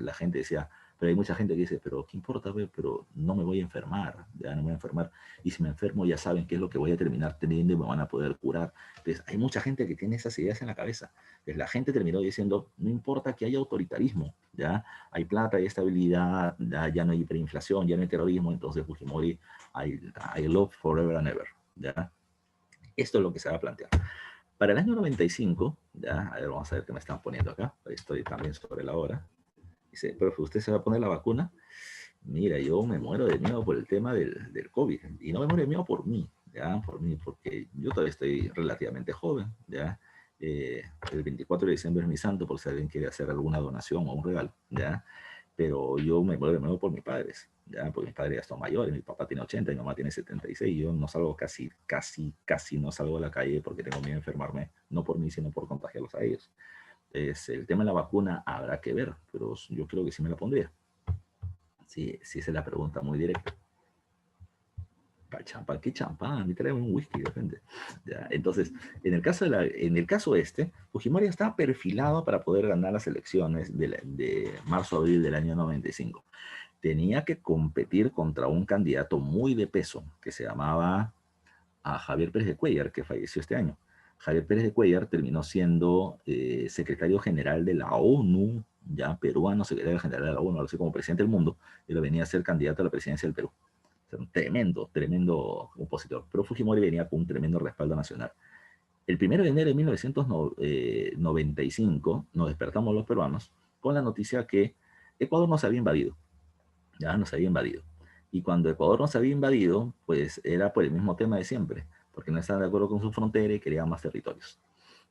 la gente decía, pero hay mucha gente que dice, pero ¿qué importa, ve? Pero no me voy a enfermar, ya no me voy a enfermar. Y si me enfermo ya saben qué es lo que voy a terminar teniendo y me van a poder curar. Entonces hay mucha gente que tiene esas ideas en la cabeza. Entonces la gente terminó diciendo, no importa que haya autoritarismo, ¿ya? Hay plata, hay estabilidad, ya no hay hiperinflación, ya no hay terrorismo, entonces Fujimori, I love forever and ever, ¿ya? Esto es lo que se va a plantear. Para el año 95, ya, a ver, vamos a ver qué me están poniendo acá, estoy también sobre la hora. Dice, profe, ¿usted se va a poner la vacuna? Mira, yo me muero de miedo por el tema del COVID, y no me muero de miedo por mí, ¿ya? Por mí, porque yo todavía estoy relativamente joven, ¿ya? El 24 de diciembre es mi santo, por si alguien quiere hacer alguna donación o un regalo, ¿ya? Pero yo me muero de miedo por mis padres, ¿ya? Porque mis padres ya son mayores, mi papá tiene 80, mi mamá tiene 76, y yo no salgo casi no salgo a la calle porque tengo miedo de enfermarme, no por mí, sino por contagiarlos a ellos. El tema de la vacuna habrá que ver, pero yo creo que sí me la pondría. Sí, sí, esa es la pregunta muy directa. Champán, ¿qué champán? A mí trae un whisky de repente. ¿Ya? Entonces, en el caso Fujimori estaba perfilado para poder ganar las elecciones de marzo-abril del año 95. Tenía que competir contra un candidato muy de peso que se llamaba Javier Pérez de Cuéllar, que falleció este año. Javier Pérez de Cuéllar terminó siendo secretario general de la ONU, ya peruano, secretario general de la ONU, así como presidente del mundo, y lo venía a ser candidato a la presidencia del Perú. O sea, un tremendo opositor. Pero Fujimori venía con un tremendo respaldo nacional. El 1 de enero de 1995 nos despertamos los peruanos con la noticia que Ecuador nos había invadido. Ya nos había invadido. Y cuando Ecuador nos había invadido, pues era por el mismo tema de siempre, porque no estaban de acuerdo con su frontera y querían más territorios.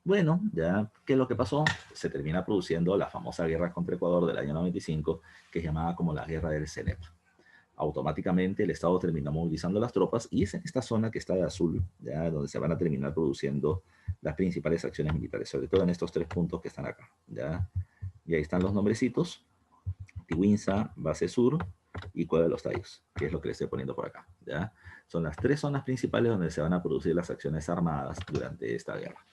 Bueno, ya, ¿qué es lo que pasó? Se termina produciendo la famosa guerra contra Ecuador del año 95, que es llamada como la guerra del Cenepa. Automáticamente el Estado termina movilizando las tropas y es en esta zona que está de azul, ya donde se van a terminar produciendo las principales acciones militares, sobre todo en estos 3 puntos que están acá, ya. Y ahí están los nombrecitos: Tiwinza, Base Sur y Cueva de los Tallos, que es lo que le estoy poniendo por acá, ya. Son las 3 zonas principales donde se van a producir las acciones armadas durante esta guerra.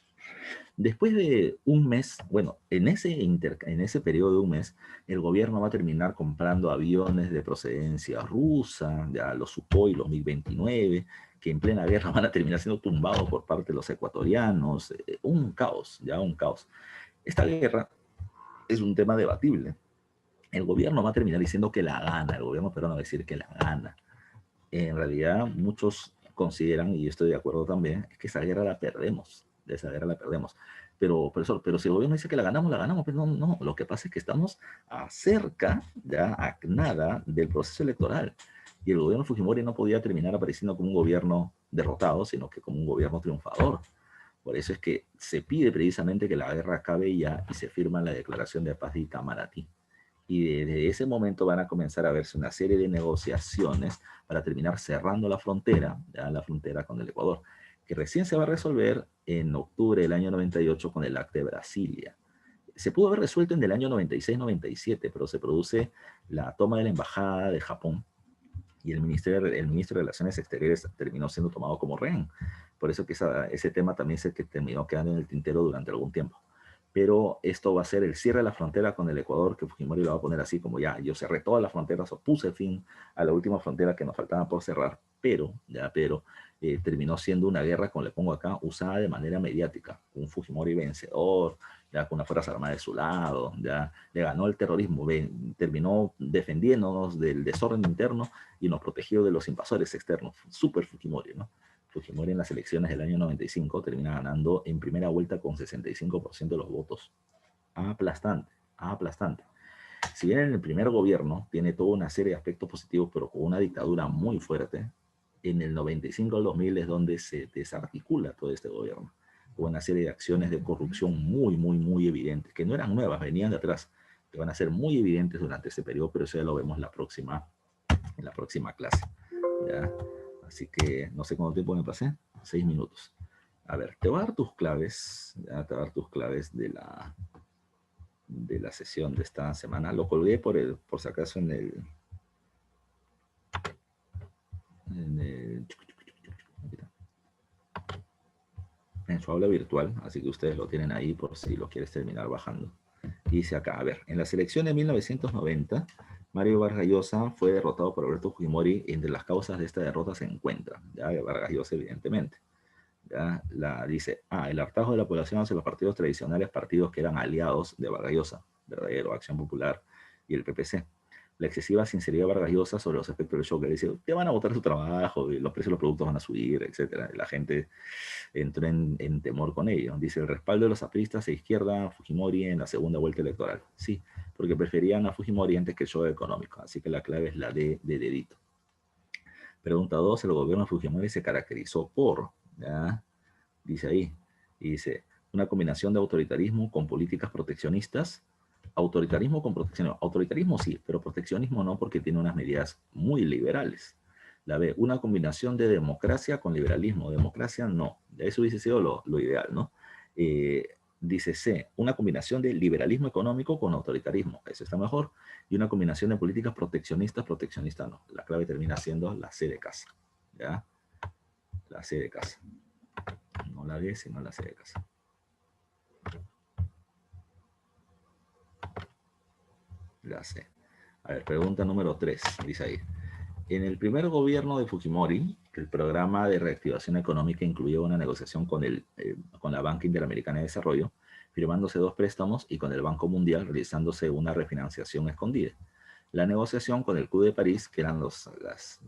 Después de un mes, bueno, en ese periodo de un mes, el gobierno va a terminar comprando aviones de procedencia rusa, ya los Sukhoi, los MiG-29, que en plena guerra van a terminar siendo tumbados por parte de los ecuatorianos. Un caos, ya un caos. Esta guerra es un tema debatible. El gobierno va a terminar diciendo que la gana, el gobierno peruano va a decir que la gana. En realidad, muchos consideran, y yo estoy de acuerdo también, que esa guerra la perdemos, de esa guerra la perdemos. Pero, profesor, pero si el gobierno dice que la ganamos, pero no, no, lo que pasa es que estamos cerca, ya a nada del proceso electoral. Y el gobierno Fujimori no podía terminar apareciendo como un gobierno derrotado, sino que como un gobierno triunfador. Por eso es que se pide precisamente que la guerra acabe ya y se firma la declaración de paz de Itamaraty. Y desde ese momento van a comenzar a verse una serie de negociaciones para terminar cerrando la frontera, ya la frontera con el Ecuador, que recién se va a resolver en octubre del año 98 con el Acta de Brasilia. Se pudo haber resuelto en el año 96-97, pero se produce la toma de la embajada de Japón y el ministro de Relaciones Exteriores terminó siendo tomado como rehén. Por eso que ese tema también es el que terminó quedando en el tintero durante algún tiempo. Pero esto va a ser el cierre de la frontera con el Ecuador, que Fujimori lo va a poner así como ya, yo cerré todas las fronteras o puse fin a la última frontera que nos faltaba por cerrar, pero terminó siendo una guerra, como le pongo acá, usada de manera mediática, un Fujimori vencedor, ya con una fuerza armada de su lado, ya le ganó el terrorismo, terminó defendiéndonos del desorden interno y nos protegió de los invasores externos, super Fujimori, ¿no? Fujimori en las elecciones del año 95 termina ganando en primera vuelta con 65% de los votos. Aplastante, aplastante. Si bien en el primer gobierno tiene toda una serie de aspectos positivos, pero con una dictadura muy fuerte, en el 95 al 2000 es donde se desarticula todo este gobierno. Hubo una serie de acciones de corrupción muy, muy, muy evidentes, que no eran nuevas, venían de atrás, que van a ser muy evidentes durante ese periodo, pero eso ya lo vemos en la próxima clase. ¿Ya? Así que no sé cuánto tiempo me pasé, 6 minutos. A ver, te voy a dar tus claves, ya te voy a dar tus claves de la sesión de esta semana. Lo colgué por si acaso en el en su aula virtual, así que ustedes lo tienen ahí por si lo quieres terminar bajando. Y dice acá, a ver, en la selección de 1990, Mario Vargas Llosa fue derrotado por Alberto Fujimori. Entre las causas de esta derrota se encuentra, ya, Vargas Llosa evidentemente. Ya, dice, el hartazgo de la población hacia los partidos tradicionales, partidos que eran aliados de Vargas Llosa, Verdadero, Acción Popular y el PPC. La excesiva sinceridad de Vargas Llosa sobre los efectos del shock, que dice, te van a botar su trabajo, y los precios de los productos van a subir, etcétera. La gente entró en temor con ello. Dice, el respaldo de los apristas e izquierda a Fujimori en la segunda vuelta electoral. Sí, porque preferían a Fujimori antes que el show económico. Así que la clave es la D de dedito. Pregunta 2, el gobierno de Fujimori se caracterizó por, ¿ya? Dice ahí, y dice, una combinación de autoritarismo con políticas proteccionistas. Autoritarismo con proteccionismo. Autoritarismo sí, pero proteccionismo no, porque tiene unas medidas muy liberales. La B, una combinación de democracia con liberalismo. Democracia no. Eso hubiese sido lo ideal, ¿no? Dice C, una combinación de liberalismo económico con autoritarismo. Eso está mejor. Y una combinación de políticas proteccionistas, proteccionista no. La clave termina siendo la C de casa. ¿Ya? La C de casa. No la D, sino la C de casa. La C. A ver, pregunta número 3. Dice ahí. En el primer gobierno de Fujimori, el programa de reactivación económica incluyó una negociación con la Banca Interamericana de Desarrollo, firmándose 2 préstamos, y con el Banco Mundial realizándose una refinanciación escondida. La negociación con el Club de París, que eran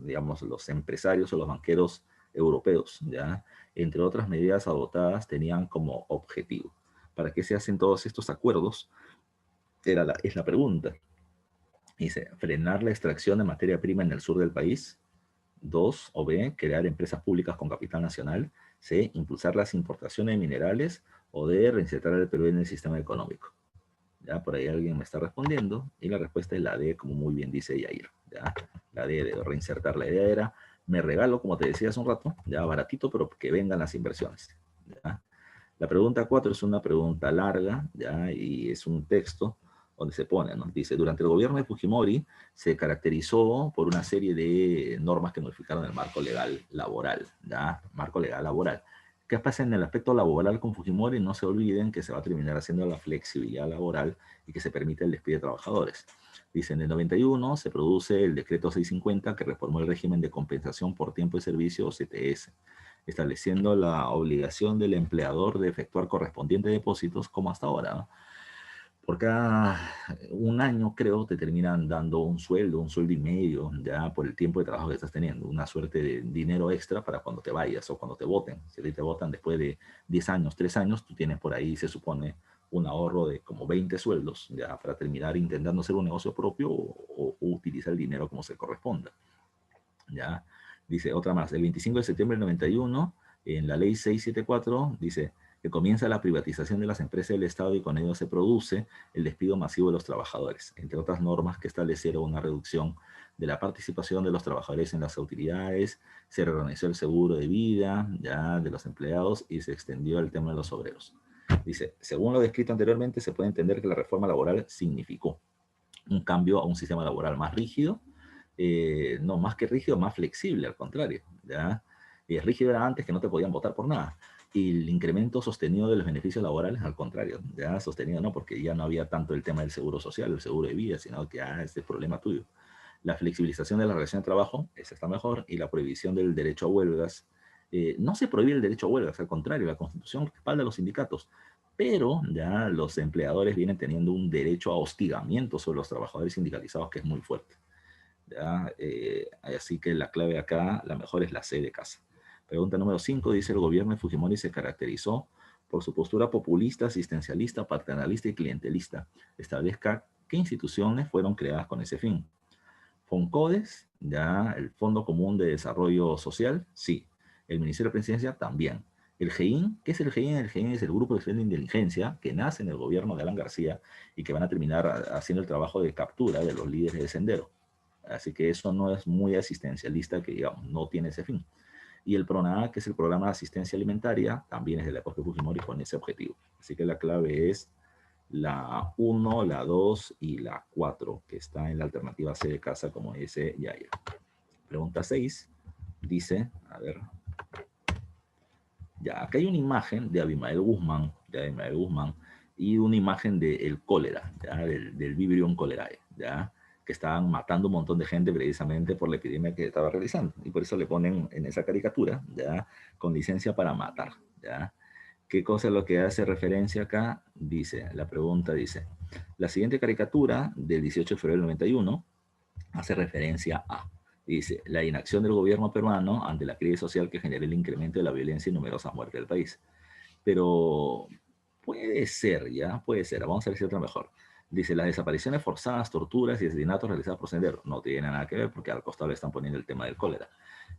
digamos, los empresarios o los banqueros europeos, ¿ya? Entre otras medidas adoptadas, tenían como objetivo. ¿Para qué se hacen todos estos acuerdos? Es la pregunta. Dice, frenar la extracción de materia prima en el sur del país. 2, o B, crear empresas públicas con capital nacional. C, impulsar las importaciones de minerales. O D, reinsertar al Perú en el sistema económico. Ya por ahí alguien me está respondiendo, y la respuesta es la D, como muy bien dice Yair. Ya, la D de reinsertar. La idea era, me regalo, como te decía hace un rato, ya baratito, pero que vengan las inversiones. ¿Ya? La pregunta 4 es una pregunta larga, ¿ya? Y es un texto donde se pone, ¿no? Dice, durante el gobierno de Fujimori se caracterizó por una serie de normas que modificaron el marco legal laboral, ¿ya? Marco legal laboral. ¿Qué pasa en el aspecto laboral con Fujimori? No se olviden que se va a terminar haciendo la flexibilidad laboral y que se permite el despido de trabajadores. Dice, en el 91 se produce el decreto 650 que reformó el régimen de compensación por tiempo de servicio, o CTS, estableciendo la obligación del empleador de efectuar correspondientes depósitos, como hasta ahora, ¿no? Por cada un año, creo, te terminan dando un sueldo y medio, ya por el tiempo de trabajo que estás teniendo, una suerte de dinero extra para cuando te vayas o cuando te voten. Si te votan después de 10 años, 3 años, tú tienes por ahí, se supone, un ahorro de como 20 sueldos, ya para terminar intentando hacer un negocio propio, o utilizar el dinero como se corresponda. ¿Ya? Dice otra más, el 25 de septiembre del 91, en la ley 674, dice que comienza la privatización de las empresas del Estado, y con ello se produce el despido masivo de los trabajadores, entre otras normas que establecieron una reducción de la participación de los trabajadores en las utilidades, se reorganizó el seguro de vida, ya, de los empleados, y se extendió el tema de los obreros. Dice, según lo descrito anteriormente, se puede entender que la reforma laboral significó un cambio a un sistema laboral más rígido, no más que rígido, más flexible, al contrario, ¿ya? Y rígido era antes, que no te podían votar por nada. Y el incremento sostenido de los beneficios laborales, al contrario, ya sostenido no, porque ya no había tanto el tema del seguro social, el seguro de vida, sino que este es problema tuyo. La flexibilización de la relación de trabajo, esa está mejor, y la prohibición del derecho a huelgas. No se prohíbe el derecho a huelgas, al contrario, la Constitución respalda a los sindicatos, pero ya los empleadores vienen teniendo un derecho a hostigamiento sobre los trabajadores sindicalizados que es muy fuerte. ¿Ya? Así que la clave acá, la mejor, es la C de casa. Pregunta número 5 dice, el gobierno de Fujimori se caracterizó por su postura populista, asistencialista, paternalista y clientelista. Establezca qué instituciones fueron creadas con ese fin. FONCODES, ya el Fondo Común de Desarrollo Social, sí. El Ministerio de Presidencia, también. El GEIN, ¿qué es el GEIN? El GEIN es el Grupo de Estudios de Inteligencia que nace en el gobierno de Alan García y que van a terminar haciendo el trabajo de captura de los líderes de Sendero. Así que eso no es muy asistencialista, que digamos, no tiene ese fin. Y el PRONAA, que es el Programa de Asistencia Alimentaria, también es de la época de Fujimori con ese objetivo. Así que la clave es la 1, la 2 y la 4, que está en la alternativa C de casa, como dice Yaya. Pregunta 6, dice, a ver, ya, acá hay una imagen de Abimael Guzmán, y una imagen del cólera, ¿ya? Del Vibrio cholerae, ¿ya? Que estaban matando un montón de gente precisamente por la epidemia que estaba realizando. Y por eso le ponen en esa caricatura, ¿ya? Con licencia para matar, ¿ya? ¿Qué cosa es lo que hace referencia acá? Dice, la pregunta dice, la siguiente caricatura del 18 de febrero del 91 hace referencia a, dice, la inacción del gobierno peruano ante la crisis social que generó el incremento de la violencia y numerosas muertes del país. Pero puede ser, ya, puede ser, vamos a ver si otra mejor. Dice, las desapariciones forzadas, torturas y asesinatos realizados por Sendero. No tiene nada que ver porque al costado le están poniendo el tema del cólera.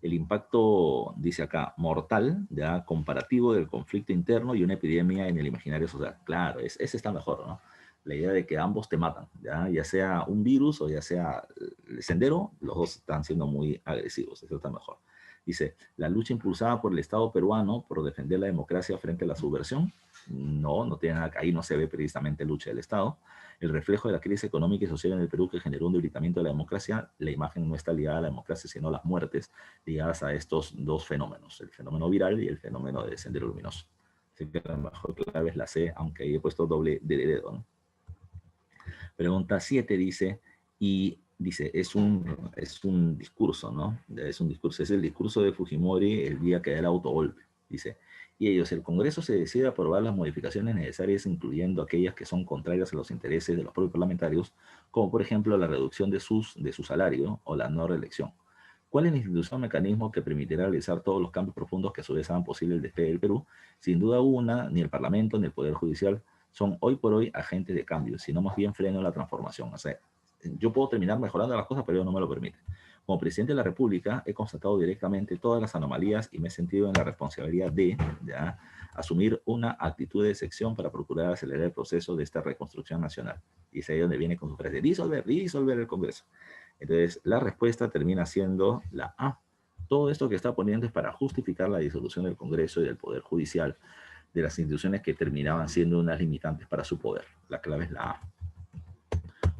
El impacto, dice acá, mortal, ya, comparativo del conflicto interno y una epidemia en el imaginario social. Claro, ese está mejor, ¿no? La idea de que ambos te matan, ya sea un virus o ya sea el Sendero, los dos están siendo muy agresivos, eso está mejor. Dice, la lucha impulsada por el Estado peruano por defender la democracia frente a la subversión. No, no tiene nada, ahí no se ve precisamente lucha del Estado. El reflejo de la crisis económica y social en el Perú que generó un debilitamiento de la democracia, la imagen no está ligada a la democracia, sino a las muertes ligadas a estos dos fenómenos, el fenómeno viral y el fenómeno de Sendero Luminoso. Así que la mejor clave es la C, aunque ahí he puesto doble de dedo, ¿no? Pregunta 7 dice, y dice, es un discurso, ¿no? Es un discurso, es el discurso de Fujimori el día que da el autogolpe, dice. Y ellos, el Congreso se decide aprobar las modificaciones necesarias, incluyendo aquellas que son contrarias a los intereses de los propios parlamentarios, como por ejemplo la reducción de su salario o la no reelección. ¿Cuál es la institución o mecanismo que permitirá realizar todos los cambios profundos que a su vez hagan posible el despegue del Perú? Sin duda una, ni el Parlamento ni el Poder Judicial son hoy por hoy agentes de cambio, sino más bien freno la transformación. O sea, yo puedo terminar mejorando las cosas, pero ellos no me lo permiten. Como presidente de la República, he constatado directamente todas las anomalías y me he sentido en la responsabilidad de ¿ya? Asumir una actitud de sección para procurar acelerar el proceso de esta reconstrucción nacional. Y es ahí donde viene con su frase, disolver el Congreso. Entonces, la respuesta termina siendo la A. Todo esto que está poniendo es para justificar la disolución del Congreso y del Poder Judicial, de las instituciones que terminaban siendo unas limitantes para su poder. La clave es la A.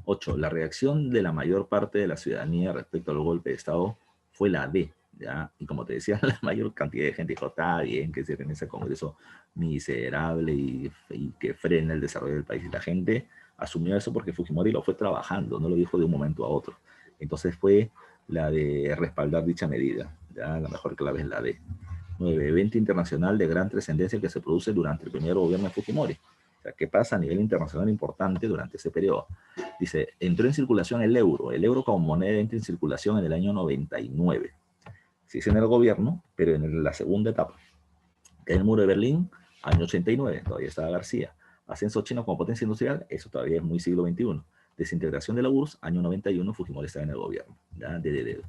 8. La reacción de la mayor parte de la ciudadanía respecto al golpe de Estado fue la D. ¿Ya? Y como te decía, la mayor cantidad de gente dijo, está bien que se en ese Congreso miserable y que frena el desarrollo del país. Y la gente asumió eso porque Fujimori lo fue trabajando, no lo dijo de un momento a otro. Entonces fue la de respaldar dicha medida. ¿Ya? La mejor clave es la D. 9. Evento internacional de gran trascendencia que se produce durante el primer gobierno de Fujimori. O sea, ¿qué pasa a nivel internacional importante durante ese periodo? Dice, entró en circulación el euro como moneda entra en circulación en el año 99. Sí, es en el gobierno, pero en la segunda etapa. Cae el muro de Berlín, año 89, todavía estaba García. Ascenso chino como potencia industrial, eso todavía es muy siglo XXI. Desintegración de la URSS, año 91, Fujimori estaba en el gobierno. ¿Ya? De dedo.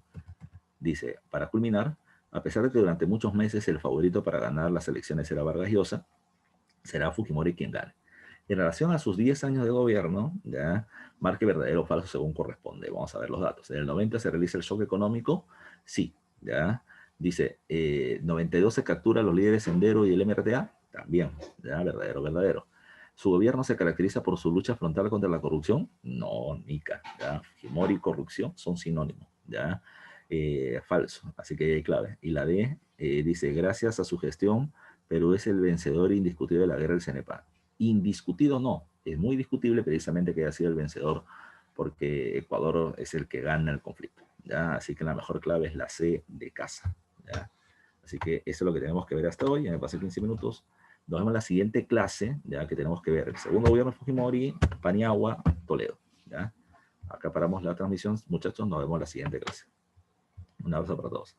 Dice, para culminar, a pesar de que durante muchos meses el favorito para ganar las elecciones era Vargas Llosa, será Fujimori quien gane. En relación a sus 10 años de gobierno, ya, marque verdadero o falso según corresponde. Vamos a ver los datos. En el 90 se realiza el shock económico, sí, ya. Dice, 92 se captura a los líderes Sendero y el MRTA, también, ya, verdadero. ¿Su gobierno se caracteriza por su lucha frontal contra la corrupción? No, Nica, ya. Fujimori y corrupción son sinónimos, ya. Falso, así que hay clave. Y la D dice, gracias a su gestión, Perú es el vencedor indiscutible de la guerra del Cenepa. Indiscutido no, es muy discutible precisamente que haya sido el vencedor porque Ecuador es el que gana el conflicto, ¿ya? Así que la mejor clave es la C de casa, ¿ya? Así que eso es lo que tenemos que ver hasta hoy, ya me pasé 15 minutos. Nos vemos en la siguiente clase, ya que tenemos que ver el segundo gobierno de Fujimori, Paniagua, Toledo, ¿ya? Acá paramos la transmisión, muchachos, nos vemos en la siguiente clase. Un abrazo para todos.